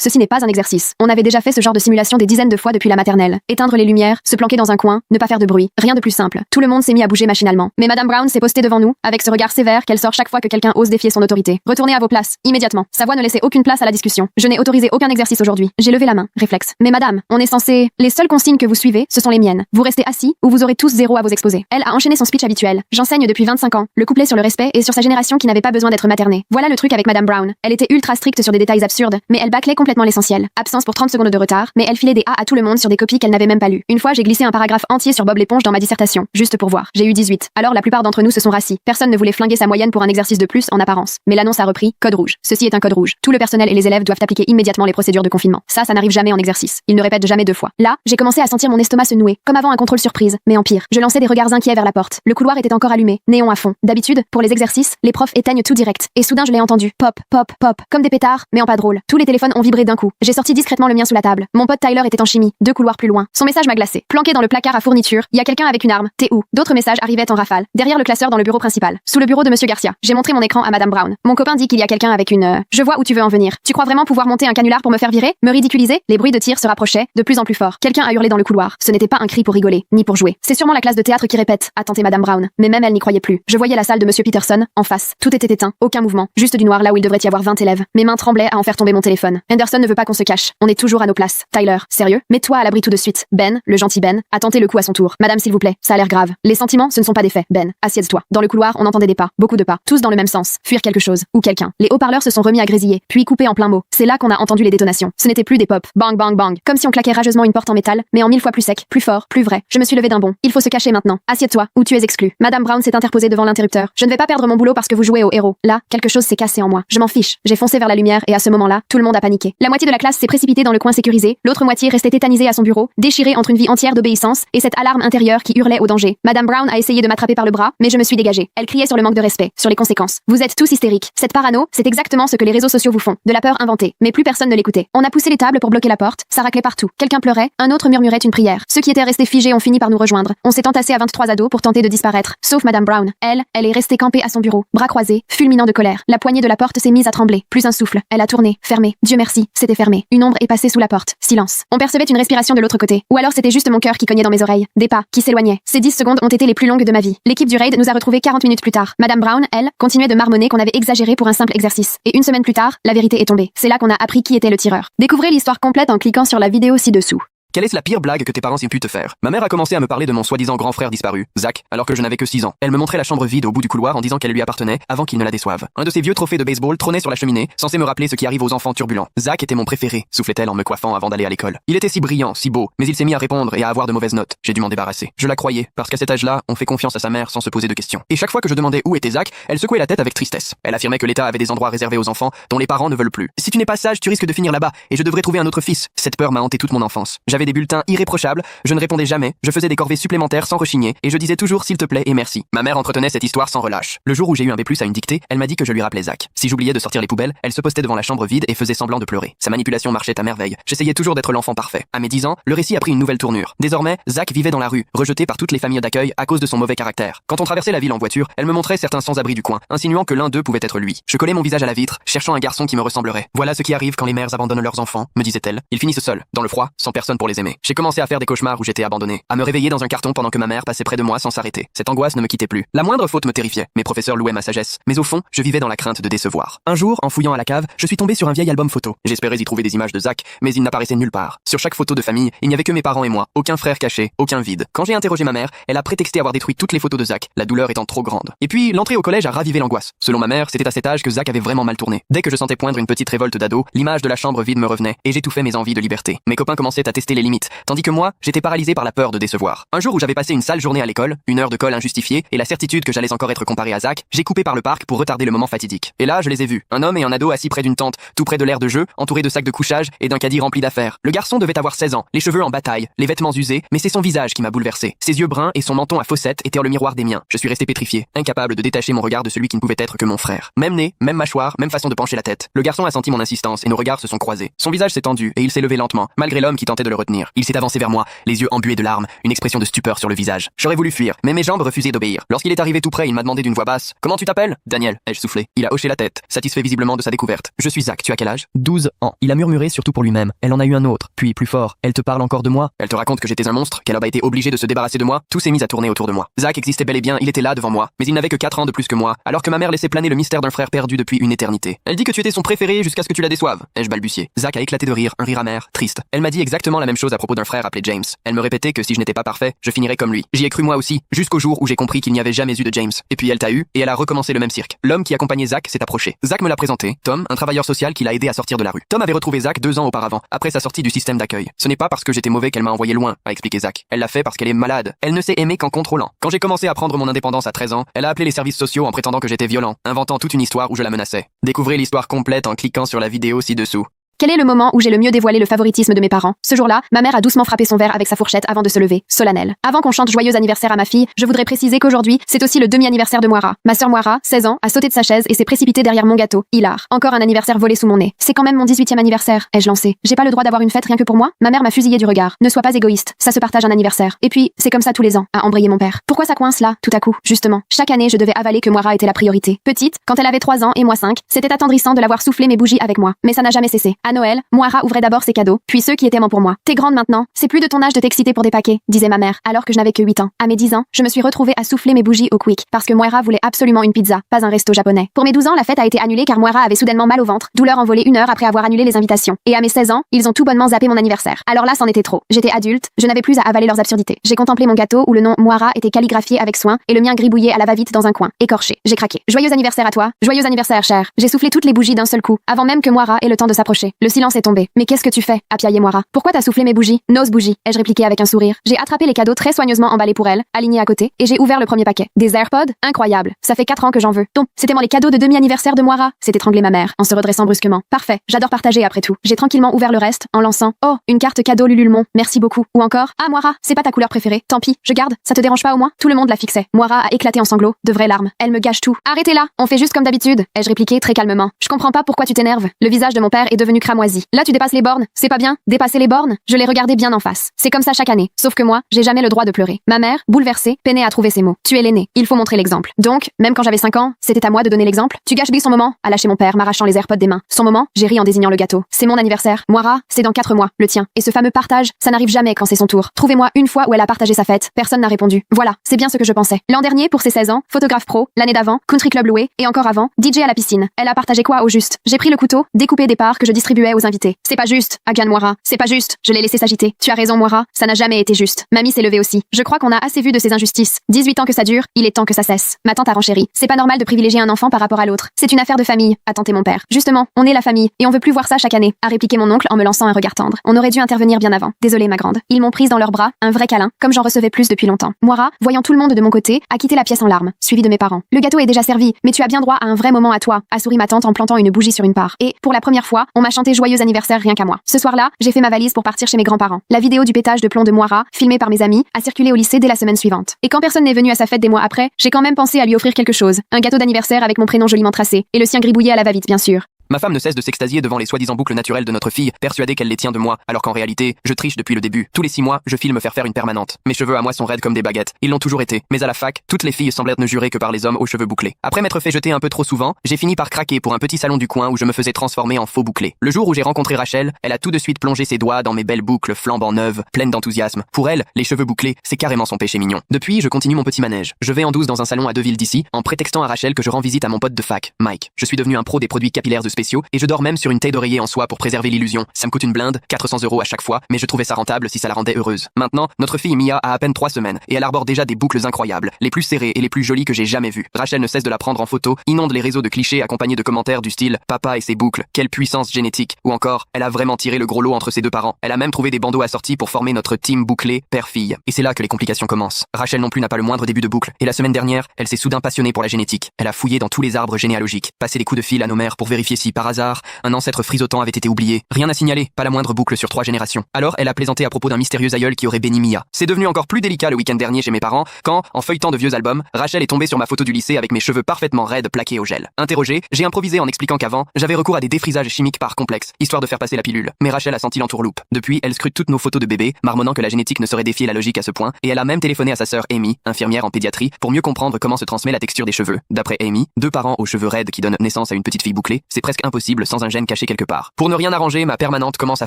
ceci n'est pas un exercice. On avait déjà fait ce genre de simulation des dizaines de fois depuis la maternelle. Éteindre les lumières, se planquer dans un coin, ne pas faire de bruit. Rien de plus simple. Tout le monde s'est mis à bouger machinalement. Mais Madame Brown s'est postée devant nous, avec ce regard sévère qu'elle sort chaque fois que quelqu'un ose défier son autorité. Retournez à vos places, immédiatement. Sa voix ne laissait aucune place à la discussion. Je n'ai autorisé aucun exercice aujourd'hui. J'ai levé la main, réflexe. Mais madame, on est censé... Les seules consignes que vous suivez, ce sont les miennes. Vous restez assis, ou vous aurez tous 0 à vos exposés. Elle a enchaîné son speech habituel. J'enseigne depuis 25 ans. Le couplet sur le respect et sur sa génération qui n'avait pas besoin d'être maternée. Voilà le truc avec Madame Brown. Elle était ultra stricte sur des détails absurdes, mais elle bâclait complètement l'essentiel. Absence pour 30 secondes de retard, mais elle filait des A à tout le monde sur des copies qu'elle n'avait même pas lues. Une fois, j'ai glissé un paragraphe entier sur Bob l'éponge dans ma dissertation, juste pour voir. J'ai eu 18. Alors la plupart d'entre nous se sont rassis. Personne ne voulait flinguer sa moyenne pour un exercice de plus en apparence. Mais l'annonce a repris, code rouge. Ceci est un code rouge. Tout le personnel et les élèves doivent appliquer immédiatement les procédures de confinement. Ça n'arrive jamais en exercice. Ils ne répètent jamais 2 fois. Là, j'ai commencé à sentir mon estomac se nouer, comme avant un contrôle surprise, mais en pire. Je lançais des regards inquiets vers la porte. Le couloir était encore allumé, néon à fond. D'habitude, pour les exercices, les profs éteignent tout direct. Et soudain, je l'ai entendu. Pop, pop, pop. Comme des pétards, mais en pas drôle. Tous les téléphones ont vibré d'un coup. J'ai sorti discrètement le mien sous la table. Mon pote Tyler était en chimie, 2 couloirs plus loin. Son message m'a glacé. Planqué dans le placard à fourniture, il y a quelqu'un avec une arme. T'es où? D'autres messages arrivaient en rafale. Derrière le classeur dans le bureau principal. Sous le bureau de Monsieur Garcia. J'ai montré mon écran à Madame Brown. Mon copain dit qu'il y a quelqu'un avec une... Je vois où tu veux en venir. Tu crois vraiment pouvoir monter un canular pour me faire virer? Me ridiculiser? Les bruits de tir se rapprochaient, de plus en plus fort. Quelqu'un a hurlé dans le couloir. Ce n'était pas un cri pour rigoler, ni pour jouer. C'est sûrement la classe de théâtre qui répète, a tenté Madame Brown. Mais même elle n'y croyait plus. Je voyais la salle de Monsieur Peterson, en face. Tout était éteint, aucun mouvement, juste du noir là où il devrait y avoir 20 élèves. Mes mains tremblaient à en faire tomber mon téléphone. Henderson ne veut pas qu'on se cache. On est toujours à nos places. Tyler, sérieux? Mets-toi à l'abri tout de suite. Ben, le gentil Ben, a tenté le coup à son tour. Madame, s'il vous plaît, ça a l'air grave. Les sentiments, ce ne sont pas des faits. Ben, assieds-toi. Dans le couloir, on entendait des pas, beaucoup de pas, tous dans le même sens. Fuir quelque chose, ou quelqu'un. Les haut-parleurs se sont remis à grésiller, puis coupés en plein mot. C'est là qu'on a entendu les détonations. Ce n'était plus des pop. Bang, bang, bang. Comme si on claquait rageusement une porte en métal, mais en 1000 fois plus sec, plus fort, plus vrai. Je me suis levé d'un bond. Il faut se cacher maintenant. Assieds-toi, ou tu es exclu. Madame Brown s'est interposée devant l'interrupteur. Je ne vais pas perdre mon boulot parce que vous jouez au héros. Là, quelque chose s'est cassé en moi. Je m'en fiche. J'ai foncé vers la lumière et à ce moment-là, tout le monde a paniqué. La moitié de la classe s'est précipitée dans le coin sécurisé, l'autre moitié restait tétanisée à son bureau, déchirée entre une vie entière d'obéissance et cette alarme intérieure qui hurlait au danger. Madame Brown a essayé de m'attraper par le bras, mais je me suis dégagée. Elle criait sur le manque de respect, sur les conséquences. Vous êtes tous hystériques. Cette parano, c'est exactement ce que les réseaux sociaux vous font. De la peur inventée. Mais plus personne ne l'écoutait. On a poussé les tables pour bloquer la porte, ça raclait partout. Quelqu'un pleurait, un autre murmurait une prière. Ceux qui étaient restés figés ont fini par nous rejoindre. On s'est entassé à 23 ados pour tenter de disparaître. Sauf Madame Brown. Elle est restée campée à son bureau, bras croisés, fulminant de colère. La poignée de la porte s'est mise à trembler. Plus un souffle. Elle a tourné, fermé. Dieu merci, c'était fermé. Une ombre est passée sous la porte. Silence. On percevait une respiration de l'autre côté. Ou alors c'était juste mon cœur qui cognait dans mes oreilles. Des pas qui s'éloignaient. Ces 10 secondes ont été les plus longues de ma vie. L'équipe du raid nous a retrouvés 40 minutes plus tard. Madame Brown, elle, continuait de marmonner qu'on avait exagéré pour un simple exercice. Et une semaine plus tard, la vérité est tombée. C'est là qu'on a appris qui était le tireur. Découvrez l'histoire complète en cliquant sur la vidéo ci-dessous. Quelle est la pire blague que tes parents aient pu te faire? Ma mère a commencé à me parler de mon soi-disant grand frère disparu, Zach, alors que je n'avais que 6 ans. Elle me montrait la chambre vide au bout du couloir en disant qu'elle lui appartenait avant qu'il ne la déçoive. Un de ses vieux trophées de baseball trônait sur la cheminée, censé me rappeler ce qui arrive aux enfants turbulents. Zach était mon préféré, soufflait-elle en me coiffant avant d'aller à l'école. Il était si brillant, si beau, mais il s'est mis à répondre et à avoir de mauvaises notes. J'ai dû m'en débarrasser. Je la croyais, parce qu'à cet âge-là, on fait confiance à sa mère sans se poser de questions. Et chaque fois que je demandais où était Zach, elle secouait la tête avec tristesse. Elle affirmait que l'État avait des endroits réservés aux enfants dont les parents ne veulent plus. Si tu n'es pas sage, tu risques de finir là-bas, et je devrais trouver un autre fils. Cette peur m'a hanté toute mon enfance. J'avais des bulletins irréprochables, je ne répondais jamais, je faisais des corvées supplémentaires sans rechigner, et je disais toujours s'il te plaît et merci. Ma mère entretenait cette histoire sans relâche. Le jour où j'ai eu un B+ à une dictée, elle m'a dit que je lui rappelais Zach. Si j'oubliais de sortir les poubelles, elle se postait devant la chambre vide et faisait semblant de pleurer. Sa manipulation marchait à merveille. J'essayais toujours d'être l'enfant parfait. À mes 10 ans, le récit a pris une nouvelle tournure. Désormais, Zach vivait dans la rue, rejeté par toutes les familles d'accueil à cause de son mauvais caractère. Quand on traversait la ville en voiture, elle me montrait certains sans-abri du coin, insinuant que l'un d'eux pouvait être lui. Je collais mon visage à la vitre, cherchant un garçon qui me ressemblerait. Voilà ce qui arrive quand les mères abandonnent leurs enfants, me disait-elle. Ils finissent seuls, dans le froid, sans personne pour les aimer. J'ai commencé à faire des cauchemars où j'étais abandonné, à me réveiller dans un carton pendant que ma mère passait près de moi sans s'arrêter. Cette angoisse ne me quittait plus. La moindre faute me terrifiait. Mes professeurs louaient ma sagesse, mais au fond, je vivais dans la crainte de décevoir. Un jour, en fouillant à la cave, je suis tombé sur un vieil album photo. J'espérais y trouver des images de Zach, mais il n'apparaissait nulle part. Sur chaque photo de famille, il n'y avait que mes parents et moi, aucun frère caché, aucun vide. Quand j'ai interrogé ma mère, elle a prétexté avoir détruit toutes les photos de Zach, la douleur étant trop grande. Et puis, l'entrée au collège a ravivé l'angoisse. Selon ma mère, c'était à cet âge que Zach avait vraiment mal tourné. Dès que je sentais poindre une petite révolte d'ado, l'image de la chambre vide me revenait, et j'étouffais mes envies de liberté. Mes copains commençaient à tester les limites, tandis que moi, j'étais paralysé par la peur de décevoir. Un jour où j'avais passé une sale journée à l'école, une heure de colle injustifiée, et la certitude que j'allais encore être comparé à Zach, j'ai coupé par le parc pour retarder le moment fatidique. Et là, je les ai vus. Un homme et un ado assis près d'une tente, tout près de l'aire de jeu, entouré de sacs de couchage et d'un caddie rempli d'affaires. Le garçon devait avoir 16 ans, les cheveux en bataille, les vêtements usés, mais c'est son visage qui m'a bouleversé. Ses yeux bruns et son menton à fossettes étaient le miroir des miens. Je suis resté pétrifié, incapable de détacher mon regard de celui qui ne pouvait être que mon frère. Même nez, même mâchoire, même façon de pencher la tête. Le garçon a senti mon insistance et nos regards se sont croisés. Son visage s'est tendu et il s'est levé lentement, malgré l'homme qui tentait de le retenir. Il s'est avancé vers moi, les yeux embués de larmes, une expression de stupeur sur le visage. J'aurais voulu fuir, mais mes jambes refusaient d'obéir. Lorsqu'il est arrivé tout près, il m'a demandé d'une voix basse: Comment tu t'appelles? Daniel, ai-je soufflé. Il a hoché la tête, satisfait visiblement de sa découverte. Je suis Zach, tu as quel âge? 12 ans. Il a murmuré surtout pour lui-même. Elle en a eu un autre, puis plus fort. Elle te parle encore de moi? Elle te raconte que j'étais un monstre, qu'elle a été obligée de se débarrasser de moi? Tout s'est mis à tourner autour de moi. Zach existait bel et bien, il était là devant moi, mais il n'avait que 4 ans de plus que moi, alors que ma mère laissait planer le mystère d'un frère perdu depuis une éternité. Elle dit que tu étais son préféré jusqu'à ce que tu la déçoives. Ai-je balbutié. Zach a éclaté de rire, un rire amer, triste. Elle m'a dit exactement la même chose à propos d'un frère appelé James. Elle me répétait que si je n'étais pas parfait, je finirais comme lui. J'y ai cru moi aussi, jusqu'au jour où j'ai compris qu'il n'y avait jamais eu de James. Et puis elle t'a eu, et elle a recommencé le même cirque. L'homme qui accompagnait Zach s'est approché. Zach me l'a présenté, Tom, un travailleur social qui l'a aidé à sortir de la rue. Tom avait retrouvé Zach 2 ans auparavant, après sa sortie du système d'accueil. Ce n'est pas parce que j'étais mauvais qu'elle m'a envoyé loin, a expliqué Zach. Elle l'a fait parce qu'elle est malade. Elle ne s'est aimée qu'en contrôlant. Quand j'ai commencé à prendre mon indépendance à 13 ans, elle a appelé les services sociaux en prétendant que j'étais violent, inventant toute une histoire où je la menaçais. Découvrez l'histoire complète en cliquant sur la vidéo ci-dessous. Quel est le moment où j'ai le mieux dévoilé le favoritisme de mes parents? Ce jour-là, ma mère a doucement frappé son verre avec sa fourchette avant de se lever, solennelle. Avant qu'on chante joyeux anniversaire à ma fille, je voudrais préciser qu'aujourd'hui, c'est aussi le demi-anniversaire de Moira. Ma sœur Moira, 16 ans, a sauté de sa chaise et s'est précipitée derrière mon gâteau. Hilar. Encore un anniversaire volé sous mon nez. C'est quand même mon 18e anniversaire, ai-je lancé. J'ai pas le droit d'avoir une fête rien que pour moi? Ma mère m'a fusillé du regard. Ne sois pas égoïste, ça se partage un anniversaire. Et puis, c'est comme ça tous les ans, a embrayé mon père. Pourquoi ça coince là, tout à coup? Justement, chaque année, je devais avaler que Moira était la priorité. Petite, quand elle avait 3 ans et moi 5, c'était attendrissant de la voir souffler mes bougies avec moi. Mais ça n'a jamais cessé. À Noël, Moira ouvrait d'abord ses cadeaux, puis ceux qui étaient pour moi. T'es grande maintenant, c'est plus de ton âge de t'exciter pour des paquets, disait ma mère, alors que je n'avais que 8 ans. À mes 10 ans, je me suis retrouvée à souffler mes bougies au Quick, parce que Moira voulait absolument une pizza, pas un resto japonais. Pour mes 12 ans, la fête a été annulée car Moira avait soudainement mal au ventre, douleur envolée 1 heure après avoir annulé les invitations. Et à mes 16 ans, ils ont tout bonnement zappé mon anniversaire. Alors là, c'en était trop. J'étais adulte, je n'avais plus à avaler leurs absurdités. J'ai contemplé mon gâteau où le nom Moira était calligraphié avec soin et le mien gribouillé à la va-vite dans un coin, écorché. J'ai craqué. Joyeux anniversaire à toi, joyeux anniversaire cher. J'ai soufflé toutes les bougies d'un seul coup, avant même que Moira ait le temps de s'approcher. Le silence est tombé. Mais qu'est-ce que tu fais? Apiaillé Moira. Pourquoi t'as soufflé mes bougies? Nos bougies, ai-je répliqué avec un sourire. J'ai attrapé les cadeaux très soigneusement emballés pour elle, alignés à côté, et j'ai ouvert le premier paquet. Des AirPods? Incroyable. Ça fait 4 ans que j'en veux. Donc, c'était les cadeaux de demi-anniversaire de Moira, s'est étranglée ma mère, en se redressant brusquement. Parfait, j'adore partager après tout. J'ai tranquillement ouvert le reste, en lançant: Oh, une carte cadeau Lululmon, merci beaucoup. Ou encore: Ah Moira, c'est pas ta couleur préférée, tant pis, je garde, ça te dérange pas au moins? Tout le monde la fixait. Moira a éclaté en sanglots, de vraies larmes. Elle me gâche tout. Arrêtez là, on fait juste comme d'habitude, ai-je répliqué très calmement. Je comprends pas pourquoi tu t'énerves. Le visage de mon père est devenu cramoisi. Là tu dépasses les bornes, c'est pas bien? Dépasser les bornes? Je l'ai regardé bien en face. C'est comme ça chaque année. Sauf que moi, j'ai jamais le droit de pleurer. Ma mère, bouleversée, peinait à trouver ses mots. Tu es l'aîné. Il faut montrer l'exemple. Donc, même quand j'avais 5 ans, c'était à moi de donner l'exemple. Tu gâches son moment, a lâché mon père, m'arrachant les AirPods des mains. Son moment, j'ai ri en désignant le gâteau. C'est mon anniversaire. Moira, c'est dans 4 mois. Le tien. Et ce fameux partage, ça n'arrive jamais quand c'est son tour. Trouvez-moi une fois où elle a partagé sa fête. Personne n'a répondu. Voilà, c'est bien ce que je pensais. L'an dernier, pour ses 16 ans, photographe pro. L'année d'avant, country club loué. Et encore avant, DJ à la piscine. Elle a partagé quoi au juste? J'ai pris le couteau, découpé des parts que je distribuais distribuait aux invités. C'est pas juste, Agan Moira, c'est pas juste, je l'ai laissé s'agiter. Tu as raison Moira, ça n'a jamais été juste. Mamie s'est levée aussi. Je crois qu'on a assez vu de ces injustices. 18 ans que ça dure, il est temps que ça cesse. Ma tante a renchéri. C'est pas normal de privilégier un enfant par rapport à l'autre. C'est une affaire de famille, a tenté mon père. Justement, on est la famille, et on veut plus voir ça chaque année, a répliqué mon oncle en me lançant un regard tendre. On aurait dû intervenir bien avant. Désolée ma grande. Ils m'ont prise dans leurs bras, un vrai câlin, comme j'en recevais plus depuis longtemps. Moira, voyant tout le monde de mon côté, a quitté la pièce en larmes, suivi de mes parents. Le gâteau est déjà servi, mais tu as bien droit à un vrai moment à toi, a souri ma tante en plantant une bougie sur une part. Et, pour la première fois, on m'a chanté joyeux anniversaire rien qu'à moi. Ce soir-là, j'ai fait ma valise pour partir chez mes grands-parents. La vidéo du pétage de plomb de Moira, filmée par mes amis, a circulé au lycée dès la semaine suivante. Et quand personne n'est venu à sa fête des mois après, j'ai quand même pensé à lui offrir quelque chose. Un gâteau d'anniversaire avec mon prénom joliment tracé. Et le sien gribouillé à la va-vite, bien sûr. Ma femme ne cesse de s'extasier devant les soi-disant boucles naturelles de notre fille, persuadée qu'elle les tient de moi, alors qu'en réalité, je triche depuis le début. Tous les 6 mois, je file me faire une permanente. Mes cheveux à moi sont raides comme des baguettes. Ils l'ont toujours été. Mais à la fac, toutes les filles semblent ne jurer que par les hommes aux cheveux bouclés. Après m'être fait jeter un peu trop souvent, j'ai fini par craquer pour un petit salon du coin où je me faisais transformer en faux bouclé. Le jour où j'ai rencontré Rachel, elle a tout de suite plongé ses doigts dans mes belles boucles flambant neuves, pleines d'enthousiasme. Pour elle, les cheveux bouclés, c'est carrément son péché mignon. Depuis, je continue mon petit manège. Je vais en douce dans un salon à 2 villes d'ici, en prétextant à Rachel que je rends visite à mon pote de fac, Mike. Je suis devenu un pro des produits capillaires spéciaux et je dors même sur une taille d'oreiller en soie pour préserver l'illusion. Ça me coûte une blinde, 400 € à chaque fois, mais je trouvais ça rentable si ça la rendait heureuse. Maintenant, notre fille Mia a à peine 3 semaines et elle arbore déjà des boucles incroyables, les plus serrées et les plus jolies que j'ai jamais vues. Rachel ne cesse de la prendre en photo, inonde les réseaux de clichés accompagnés de commentaires du style "Papa et ses boucles, quelle puissance génétique", ou encore "Elle a vraiment tiré le gros lot entre ses 2 parents". Elle a même trouvé des bandeaux assortis pour former notre team bouclé père-fille. Et c'est là que les complications commencent. Rachel non plus n'a pas le moindre début de boucle, et la semaine dernière, elle s'est soudain passionnée pour la génétique. Elle a fouillé dans tous les arbres généalogiques, passé des coups de fil à nos mères pour vérifier si par hasard un ancêtre frisotant avait été oublié. Rien à signaler, pas la moindre boucle sur 3 générations. Alors elle a plaisanté à propos d'un mystérieux aïeul qui aurait béni Mia. C'est devenu encore plus délicat le week-end dernier chez mes parents, quand, en feuilletant de vieux albums, Rachel est tombée sur ma photo du lycée avec mes cheveux parfaitement raides plaqués au gel. Interrogé, j'ai improvisé en expliquant qu'avant, j'avais recours à des défrisages chimiques par complexe, histoire de faire passer la pilule. Mais Rachel a senti l'entourloupe. Depuis, elle scrute toutes nos photos de bébés, marmonnant que la génétique ne saurait défier la logique à ce point, et elle a même téléphoné à sa sœur Amy, infirmière en pédiatrie, pour mieux comprendre comment se transmet la texture des cheveux. D'après Amy, 2 parents aux cheveux raides qui donnent naissance à une petite fille bouclée, c'est presque impossible sans un gène caché quelque part. Pour ne rien arranger, ma permanente commence à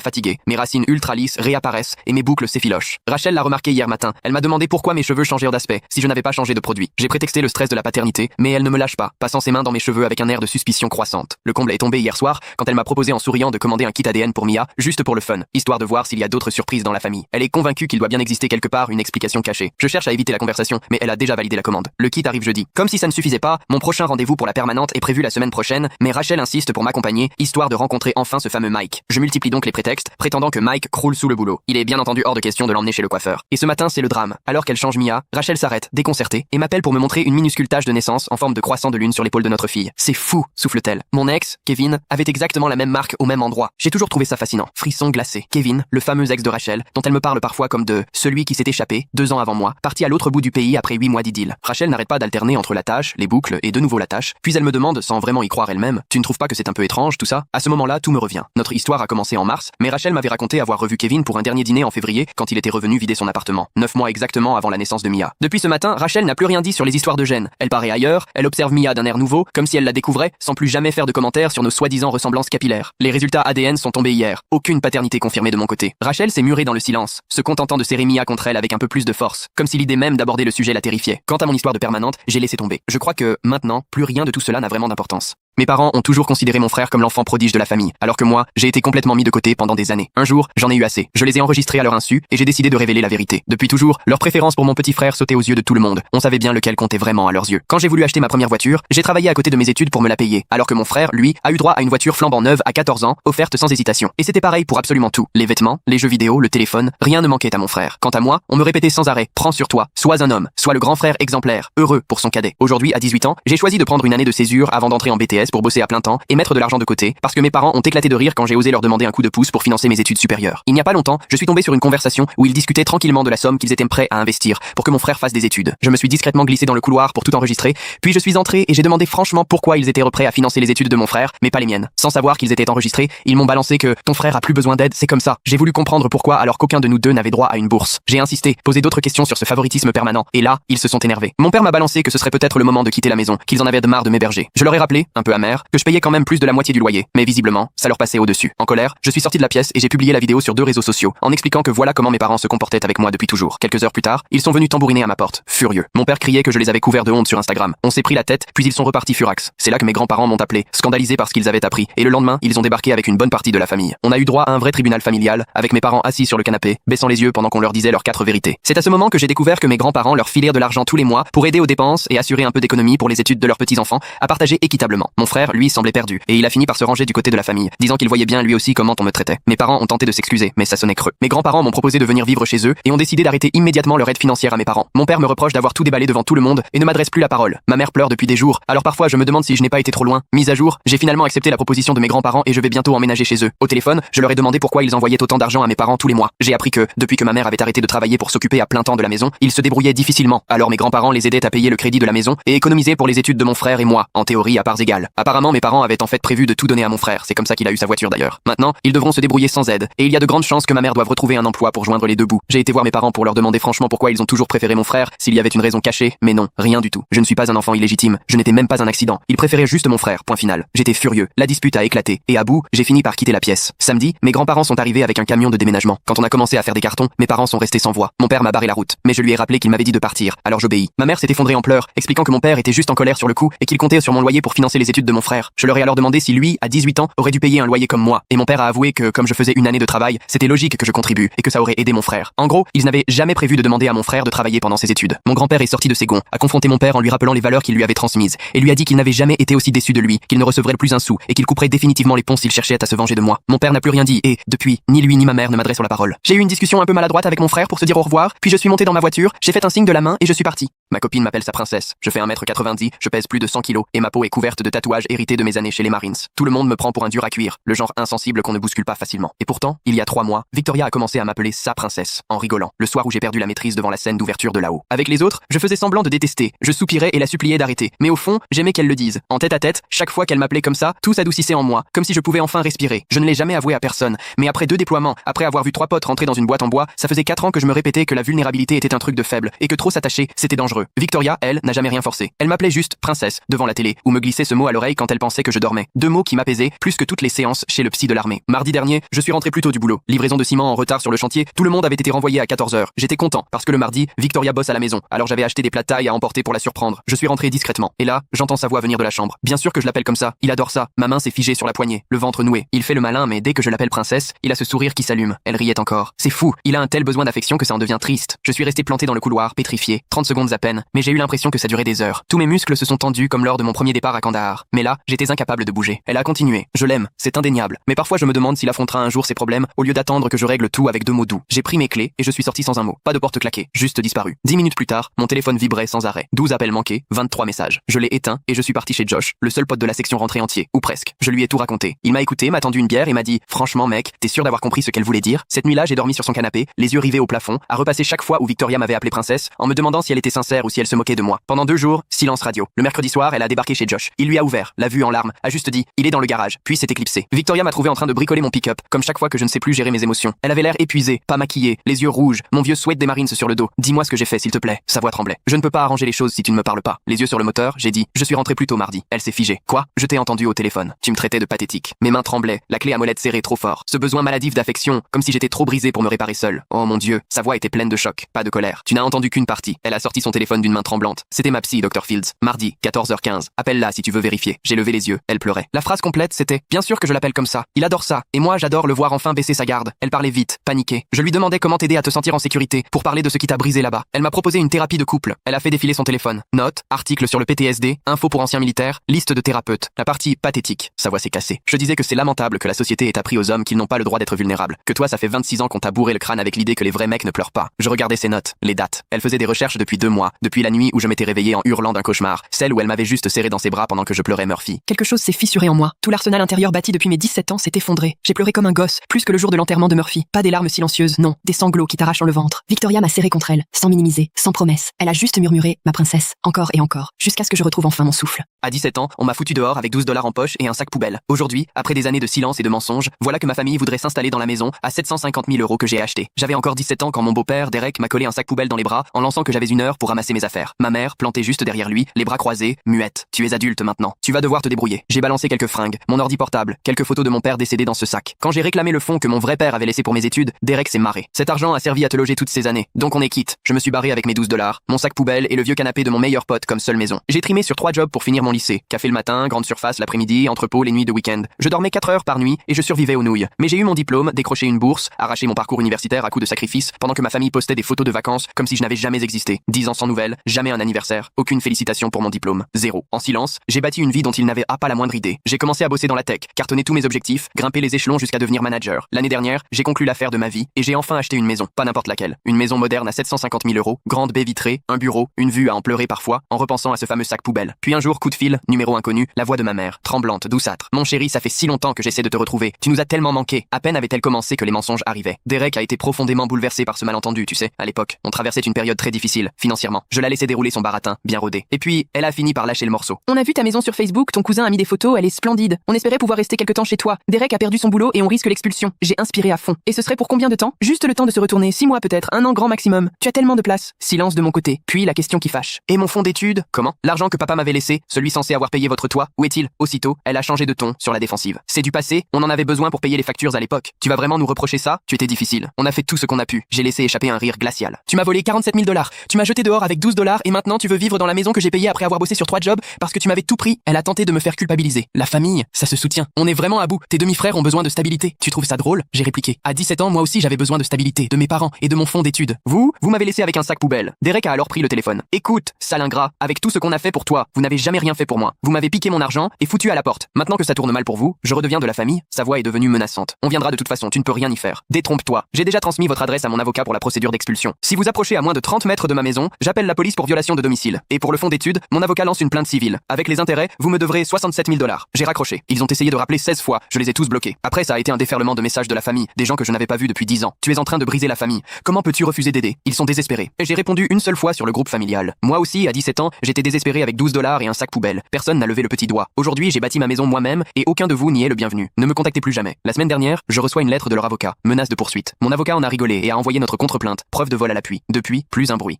fatiguer. Mes racines ultra lisses réapparaissent et mes boucles s'effilochent. Rachel l'a remarqué hier matin. Elle m'a demandé pourquoi mes cheveux changeaient d'aspect si je n'avais pas changé de produit. J'ai prétexté le stress de la paternité, mais elle ne me lâche pas, passant ses mains dans mes cheveux avec un air de suspicion croissante. Le comble est tombé hier soir quand elle m'a proposé en souriant de commander un kit ADN pour Mia, juste pour le fun, histoire de voir s'il y a d'autres surprises dans la famille. Elle est convaincue qu'il doit bien exister quelque part une explication cachée. Je cherche à éviter la conversation, mais elle a déjà validé la commande. Le kit arrive jeudi. Comme si ça ne suffisait pas, mon prochain rendez-vous pour la permanente est prévu la semaine prochaine, mais Rachel insiste pour m'accompagner, histoire de rencontrer enfin ce fameux Mike. Je multiplie donc les prétextes, prétendant que Mike croule sous le boulot. Il est bien entendu hors de question de l'emmener chez le coiffeur. Et ce matin, c'est le drame. Alors qu'elle change Mia, Rachel s'arrête, déconcertée, et m'appelle pour me montrer une minuscule tache de naissance en forme de croissant de lune sur l'épaule de notre fille. C'est fou, souffle-t-elle. Mon ex, Kevin, avait exactement la même marque au même endroit. J'ai toujours trouvé ça fascinant. Frisson glacé. Kevin, le fameux ex de Rachel, dont elle me parle parfois comme de celui qui s'est échappé 2 ans avant moi, parti à l'autre bout du pays après 8 mois d'idylle. Rachel n'arrête pas d'alterner entre la tache, les boucles et de nouveau la tache, puis elle me demande, sans vraiment y croire elle-même, "Tu ne trouves pas que c'est un peu étrange tout ça?" À ce moment-là, tout me revient. Notre histoire a commencé en mars, mais Rachel m'avait raconté avoir revu Kevin pour un dernier dîner en février quand il était revenu vider son appartement, 9 mois exactement avant la naissance de Mia. Depuis ce matin, Rachel n'a plus rien dit sur les histoires de gènes. Elle paraît ailleurs, elle observe Mia d'un air nouveau, comme si elle la découvrait, sans plus jamais faire de commentaires sur nos soi-disant ressemblances capillaires. Les résultats ADN sont tombés hier. Aucune paternité confirmée de mon côté. Rachel s'est murée dans le silence, se contentant de serrer Mia contre elle avec un peu plus de force, comme si l'idée même d'aborder le sujet la terrifiait. Quant à mon histoire de permanente, j'ai laissé tomber. Je crois que, maintenant, plus rien de tout cela n'a vraiment d'importance. Mes parents ont toujours considéré mon frère comme l'enfant prodige de la famille, alors que moi, j'ai été complètement mis de côté pendant des années. Un jour, j'en ai eu assez. Je les ai enregistrés à leur insu, et j'ai décidé de révéler la vérité. Depuis toujours, leur préférence pour mon petit frère sautait aux yeux de tout le monde. On savait bien lequel comptait vraiment à leurs yeux. Quand j'ai voulu acheter ma première voiture, j'ai travaillé à côté de mes études pour me la payer, alors que mon frère, lui, a eu droit à une voiture flambant neuve à 14 ans, offerte sans hésitation. Et c'était pareil pour absolument tout. Les vêtements, les jeux vidéo, le téléphone, rien ne manquait à mon frère. Quant à moi, on me répétait sans arrêt, prends sur toi, sois un homme, sois le grand frère exemplaire, heureux pour son cadet. Aujourd'hui, à 18 ans, j'ai choisi de prendre une année de césure avant d'entrer en BTS pour bosser à plein temps et mettre de l'argent de côté, parce que mes parents ont éclaté de rire quand j'ai osé leur demander un coup de pouce pour financer mes études supérieures. Il n'y a pas longtemps, je suis tombé sur une conversation où ils discutaient tranquillement de la somme qu'ils étaient prêts à investir pour que mon frère fasse des études. Je me suis discrètement glissé dans le couloir pour tout enregistrer, puis je suis entré et j'ai demandé franchement pourquoi ils étaient prêts à financer les études de mon frère, mais pas les miennes. Sans savoir qu'ils étaient enregistrés, ils m'ont balancé que ton frère a plus besoin d'aide, c'est comme ça. J'ai voulu comprendre pourquoi alors qu'aucun de nous deux n'avait droit à une bourse. J'ai insisté, posé d'autres questions sur ce favoritisme permanent, et là, ils se sont énervés. Mon père m'a balancé que ce serait peut-être le moment de quitter la maison, qu'ils en avaient de marre de m'héberger. Je leur ai rappelé, un peu amer que je payais quand même plus de la moitié du loyer, mais visiblement, ça leur passait au-dessus. En colère, je suis sorti de la pièce et j'ai publié la vidéo sur 2 réseaux sociaux, en expliquant que voilà comment mes parents se comportaient avec moi depuis toujours. Quelques heures plus tard, ils sont venus tambouriner à ma porte, furieux. Mon père criait que je les avais couverts de honte sur Instagram. On s'est pris la tête, puis ils sont repartis furax. C'est là que mes grands-parents m'ont appelé, scandalisés par ce qu'ils avaient appris, et le lendemain, ils ont débarqué avec une bonne partie de la famille. On a eu droit à un vrai tribunal familial, avec mes parents assis sur le canapé, baissant les yeux pendant qu'on leur disait leurs 4 vérités. C'est à ce moment que j'ai découvert que mes grands-parents leur filèrent de l'argent tous les mois pour aider aux dépenses et assurer un peu d'économie pour les études de leurs petits-enfants, à partager équitablement. Mon frère, lui, semblait perdu, et il a fini par se ranger du côté de la famille, disant qu'il voyait bien lui aussi comment on me traitait. Mes parents ont tenté de s'excuser, mais ça sonnait creux. Mes grands-parents m'ont proposé de venir vivre chez eux et ont décidé d'arrêter immédiatement leur aide financière à mes parents. Mon père me reproche d'avoir tout déballé devant tout le monde et ne m'adresse plus la parole. Ma mère pleure depuis des jours, alors parfois je me demande si je n'ai pas été trop loin. Mise à jour, j'ai finalement accepté la proposition de mes grands-parents et je vais bientôt emménager chez eux. Au téléphone, je leur ai demandé pourquoi ils envoyaient autant d'argent à mes parents tous les mois. J'ai appris que, depuis que ma mère avait arrêté de travailler pour s'occuper à plein temps de la maison, ils se débrouillaient difficilement. Alors mes grands-parents les aidaient à payer le crédit de la maison et économiser pour les études de mon frère et moi, en théorie à parts égales. Apparemment, mes parents avaient en fait prévu de tout donner à mon frère, c'est comme ça qu'il a eu sa voiture d'ailleurs. Maintenant, ils devront se débrouiller sans aide, et il y a de grandes chances que ma mère doive retrouver un emploi pour joindre les deux bouts. J'ai été voir mes parents pour leur demander franchement pourquoi ils ont toujours préféré mon frère, s'il y avait une raison cachée, mais non, rien du tout. Je ne suis pas un enfant illégitime, je n'étais même pas un accident. Ils préféraient juste mon frère, point final. J'étais furieux, la dispute a éclaté, et à bout, j'ai fini par quitter la pièce. Samedi, mes grands-parents sont arrivés avec un camion de déménagement. Quand on a commencé à faire des cartons, mes parents sont restés sans voix. Mon père m'a barré la route, mais je lui ai rappelé qu'il m'avait dit de partir, alors j'obéis. Ma mère s'est effondrée en pleurs, expliquant que mon père était juste en colère sur le coup et qu'il comptait sur mon loyer pour financer les études de mon frère. Je leur ai alors demandé si lui, à 18 ans, aurait dû payer un loyer comme moi, et mon père a avoué que comme je faisais une année de travail, c'était logique que je contribue et que ça aurait aidé mon frère. En gros, ils n'avaient jamais prévu de demander à mon frère de travailler pendant ses études. Mon grand-père est sorti de ses gonds, a confronté mon père en lui rappelant les valeurs qu'il lui avait transmises et lui a dit qu'il n'avait jamais été aussi déçu de lui, qu'il ne recevrait plus un sou et qu'il couperait définitivement les ponts s'il cherchait à se venger de moi. Mon père n'a plus rien dit et, depuis, ni lui ni ma mère ne m'adressent sur la parole. J'ai eu une discussion un peu maladroite avec mon frère pour se dire au revoir, puis je suis monté dans ma voiture, j'ai fait un signe de la main et je suis parti. Ma copine m'appelle sa princesse. Je fais 1m90, je pèse plus de 100 kilos et ma peau est couverte de tatouages hérités de mes années chez les Marines. Tout le monde me prend pour un dur à cuire, le genre insensible qu'on ne bouscule pas facilement. Et pourtant, il y a 3 mois, Victoria a commencé à m'appeler sa princesse, en rigolant, le soir où j'ai perdu la maîtrise devant la scène d'ouverture de là-haut. Avec les autres, je faisais semblant de détester, je soupirais et la suppliais d'arrêter. Mais au fond, j'aimais qu'elle le dise. En tête à tête, chaque fois qu'elle m'appelait comme ça, tout s'adoucissait en moi, comme si je pouvais enfin respirer. Je ne l'ai jamais avoué à personne, mais après 2 déploiements, après avoir vu 3 potes rentrer dans une boîte en bois, ça faisait 4 ans que je me répétais que la vulnérabilité était un truc de faible et que trop s'attacher, c'était dangereux. Victoria, elle, n'a jamais rien forcé. Elle m'appelait juste princesse devant la télé ou me glissait ce mot à l'oreille quand elle pensait que je dormais. 2 mots qui m'apaisaient plus que toutes les séances chez le psy de l'armée. Mardi dernier, je suis rentré plus tôt du boulot. Livraison de ciment en retard sur le chantier, tout le monde avait été renvoyé à 14h. J'étais content parce que le mardi, Victoria bosse à la maison. Alors j'avais acheté des plats de taille à emporter pour la surprendre. Je suis rentré discrètement et là, j'entends sa voix venir de la chambre. Bien sûr que je l'appelle comme ça. Il adore ça. Ma main s'est figée sur la poignée, le ventre noué. Il fait le malin mais dès que je l'appelle princesse, il a ce sourire qui s'allume. Elle riait encore. C'est fou. Il a un tel besoin d'affection que ça en devient triste. Je suis resté planté dans le couloir, pétrifié, 30 secondes à peine, mais j'ai eu l'impression que ça durait des heures. Tous mes muscles se sont tendus comme lors de mon premier départ à Kandahar. Mais là, j'étais incapable de bouger. Elle a continué. Je l'aime, c'est indéniable. Mais parfois je me demande s'il affrontera un jour ses problèmes au lieu d'attendre que je règle tout avec 2 mots doux. J'ai pris mes clés et je suis sorti sans un mot. Pas de porte claquée, juste disparu. 10 minutes plus tard, mon téléphone vibrait sans arrêt. 12 appels manqués, 23 messages. Je l'ai éteint et je suis parti chez Josh, le seul pote de la section rentré entier, ou presque. Je lui ai tout raconté. Il m'a écouté, m'a tendu une bière et m'a dit: "Franchement mec, t'es sûr d'avoir compris ce qu'elle voulait dire?" Cette nuit-là, j'ai dormi sur son canapé, les yeux rivés au plafond, à repasser chaque fois où Victoria m'avait appelé princesse, en me demandant si elle était sincère ou si elle se moquait de moi. Pendant 2 jours, silence radio. Le mercredi soir, elle a débarqué chez Josh. Il lui a ouvert, l'a vu en larmes, a juste dit: "Il est dans le garage." Puis s'est éclipsé. Victoria m'a trouvé en train de bricoler mon pick-up, comme chaque fois que je ne sais plus gérer mes émotions. Elle avait l'air épuisée, pas maquillée, les yeux rouges, mon vieux sweat des Marines sur le dos. "Dis-moi ce que j'ai fait, s'il te plaît." Sa voix tremblait. "Je ne peux pas arranger les choses si tu ne me parles pas." Les yeux sur le moteur, j'ai dit: "Je suis rentré plus tôt mardi." Elle s'est figée. "Quoi?" "Je t'ai entendu au téléphone. Tu me traitais de pathétique." Mes mains tremblaient, la clé à molette serrée trop fort. Ce besoin maladif d'affection, comme si j'étais trop brisé pour me réparer seul. Oh mon Dieu, sa voix était pleine de choc, pas de colère. "Tu n'as entendu qu'une partie." Elle a sorti son téléphone d'une main tremblante. C'était ma psy, Dr. Fields. Mardi, 14h15. Appelle-la si tu veux vérifier. J'ai levé les yeux. Elle pleurait. La phrase complète, c'était: "Bien sûr que je l'appelle comme ça. Il adore ça. Et moi, j'adore le voir enfin baisser sa garde." Elle parlait vite, paniquée. Je lui demandais comment t'aider à te sentir en sécurité, pour parler de ce qui t'a brisé là-bas. Elle m'a proposé une thérapie de couple. Elle a fait défiler son téléphone. Notes, articles sur le PTSD, infos pour anciens militaires, liste de thérapeutes. La partie pathétique. Sa voix s'est cassée. Je disais que c'est lamentable que la société ait appris aux hommes qu'ils n'ont pas le droit d'être vulnérables. Que toi, ça fait 26 ans qu'on t'a bourré le crâne avec l'idée que les vrais mecs ne pleurent pas. Je regardais ses notes, les dates. Elle faisait des recherches depuis 2 mois, depuis la nuit où je m'étais réveillé en hurlant d'un cauchemar, celle où elle m'avait juste serré dans ses bras pendant que je pleurais Murphy. Quelque chose s'est fissuré en moi. Tout l'arsenal intérieur bâti depuis mes 17 ans s'est effondré. J'ai pleuré comme un gosse, plus que le jour de l'enterrement de Murphy. Pas des larmes silencieuses, non, des sanglots qui t'arrachent dans le ventre. Victoria m'a serré contre elle, sans minimiser, sans promesse. Elle a juste murmuré: "Ma princesse", encore et encore, jusqu'à ce que je retrouve enfin mon souffle. À 17 ans, on m'a foutu dehors avec $12 en poche et un sac poubelle. Aujourd'hui, après des années de silence et de mensonges, voilà que ma famille voudrait s'installer dans la maison à 750 000 € que j'ai acheté. J'avais encore 17 ans quand mon beau-père, Derek, m'a collé un sac poubelle dans les bras en lançant que j'avais 1 heure pour ramasser ramasser mes affaires. Ma mère, plantée juste derrière lui, les bras croisés, muette. Tu es adulte maintenant. Tu vas devoir te débrouiller. J'ai balancé quelques fringues, mon ordi portable, quelques photos de mon père décédé dans ce sac. Quand j'ai réclamé le fonds que mon vrai père avait laissé pour mes études, Derek s'est marré. Cet argent a servi à te loger toutes ces années. Donc on est quitte. Je me suis barré avec mes 12 $, mon sac poubelle et le vieux canapé de mon meilleur pote comme seule maison. J'ai trimé sur 3 jobs pour finir mon lycée. Café le matin, grande surface l'après-midi, entrepôt les nuits de week-end. Je dormais 4 heures par nuit et je survivais aux nouilles. Mais j'ai eu mon diplôme, décroché une bourse, arraché mon parcours universitaire à coups de sacrifice, pendant que ma famille postait des photos de vacances comme si je n'avais jamais existé. 10 ans sans nouvelles, jamais un anniversaire, aucune félicitation pour mon diplôme. Zéro. En silence, j'ai bâti une vie dont il n'avait pas la moindre idée. J'ai commencé à bosser dans la tech, cartonner tous mes objectifs, grimper les échelons jusqu'à devenir manager. L'année dernière, j'ai conclu l'affaire de ma vie et j'ai enfin acheté une maison, pas n'importe laquelle. Une maison moderne à 750 000 €, grande baie vitrée, un bureau, une vue à en pleurer parfois, en repensant à ce fameux sac poubelle. Puis un jour, coup de fil, numéro inconnu, la voix de ma mère, tremblante, douceâtre. Mon chéri, ça fait si longtemps que j'essaie de te retrouver. Tu nous as tellement manqué. À peine avait-elle commencé que les mensonges arrivaient. Derek a été profondément bouleversé par ce malentendu, tu sais. À l'époque, on traversait une période très difficile, financièrement. Je la laissais dérouler son baratin, bien rodé. Et puis, elle a fini par lâcher le morceau. On a vu ta maison sur Facebook, ton cousin a mis des photos, elle est splendide. On espérait pouvoir rester quelque temps chez toi. Derek a perdu son boulot et on risque l'expulsion. J'ai inspiré à fond. Et ce serait pour combien de temps? Juste le temps de se retourner, 6 mois peut-être, 1 an grand maximum. Tu as tellement de place. Silence de mon côté. Puis la question qui fâche. Et mon fonds d'études? Comment? L'argent que papa m'avait laissé, celui censé avoir payé votre toit, où est-il? Aussitôt, elle a changé de ton sur la défensive. C'est du passé, on en avait besoin pour payer les factures à l'époque. Tu vas vraiment nous reprocher ça? Tu étais difficile. On a fait tout ce qu'on a pu. J'ai laissé échapper un rire glacial. Tu m'as volé 47 000 $. Tu m'as jeté dehors avec 12 $ et maintenant tu veux vivre dans la maison que j'ai payée après avoir bossé sur 3 jobs parce que tu m'avais tout pris. Elle a tenté de me faire culpabiliser. La famille, ça se soutient. On est vraiment à bout. Tes demi-frères ont besoin de stabilité. Tu trouves ça drôle? J'ai répliqué. À 17 ans, moi aussi j'avais besoin de stabilité, de mes parents et de mon fonds d'études. Vous m'avez laissé avec un sac poubelle. Derek a alors pris le téléphone. Écoute, sale ingrat, avec tout ce qu'on a fait pour toi, vous n'avez jamais rien fait pour moi. Vous m'avez piqué mon argent et foutu à la porte. Maintenant que ça tourne mal pour vous, je redeviens de la famille. Sa voix est devenue menaçante. On viendra de toute façon, tu ne peux rien y faire. Détrompe-toi. J'ai déjà transmis votre adresse à mon avocat pour la procédure d'expulsion. Si vous approchez à moins de 30 mètres de ma maison, j'appelle la police pour violation de domicile. Et pour le fonds d'études, mon avocat lance une plainte civile. Avec les intérêts, vous me devrez 67 000 $. J'ai raccroché. Ils ont essayé de rappeler 16 fois. Je les ai tous bloqués. Après, ça a été un déferlement de messages de la famille, des gens que je n'avais pas vus depuis 10 ans. Tu es en train de briser la famille. Comment peux-tu refuser d'aider? Ils sont désespérés. Et j'ai répondu une seule fois sur le groupe familial. Moi aussi, à 17 ans, j'étais désespéré avec 12 $ et un sac poubelle. Personne n'a levé le petit doigt. Aujourd'hui, j'ai bâti ma maison moi-même et aucun de vous n'y est le bienvenu. Ne me contactez plus jamais. La semaine dernière, je reçois une lettre de leur avocat. Menace de poursuite. Mon avocat en a rigolé et a envoyé notre contre-plainte. Preuve de vol à l'appui. Depuis, plus un bruit.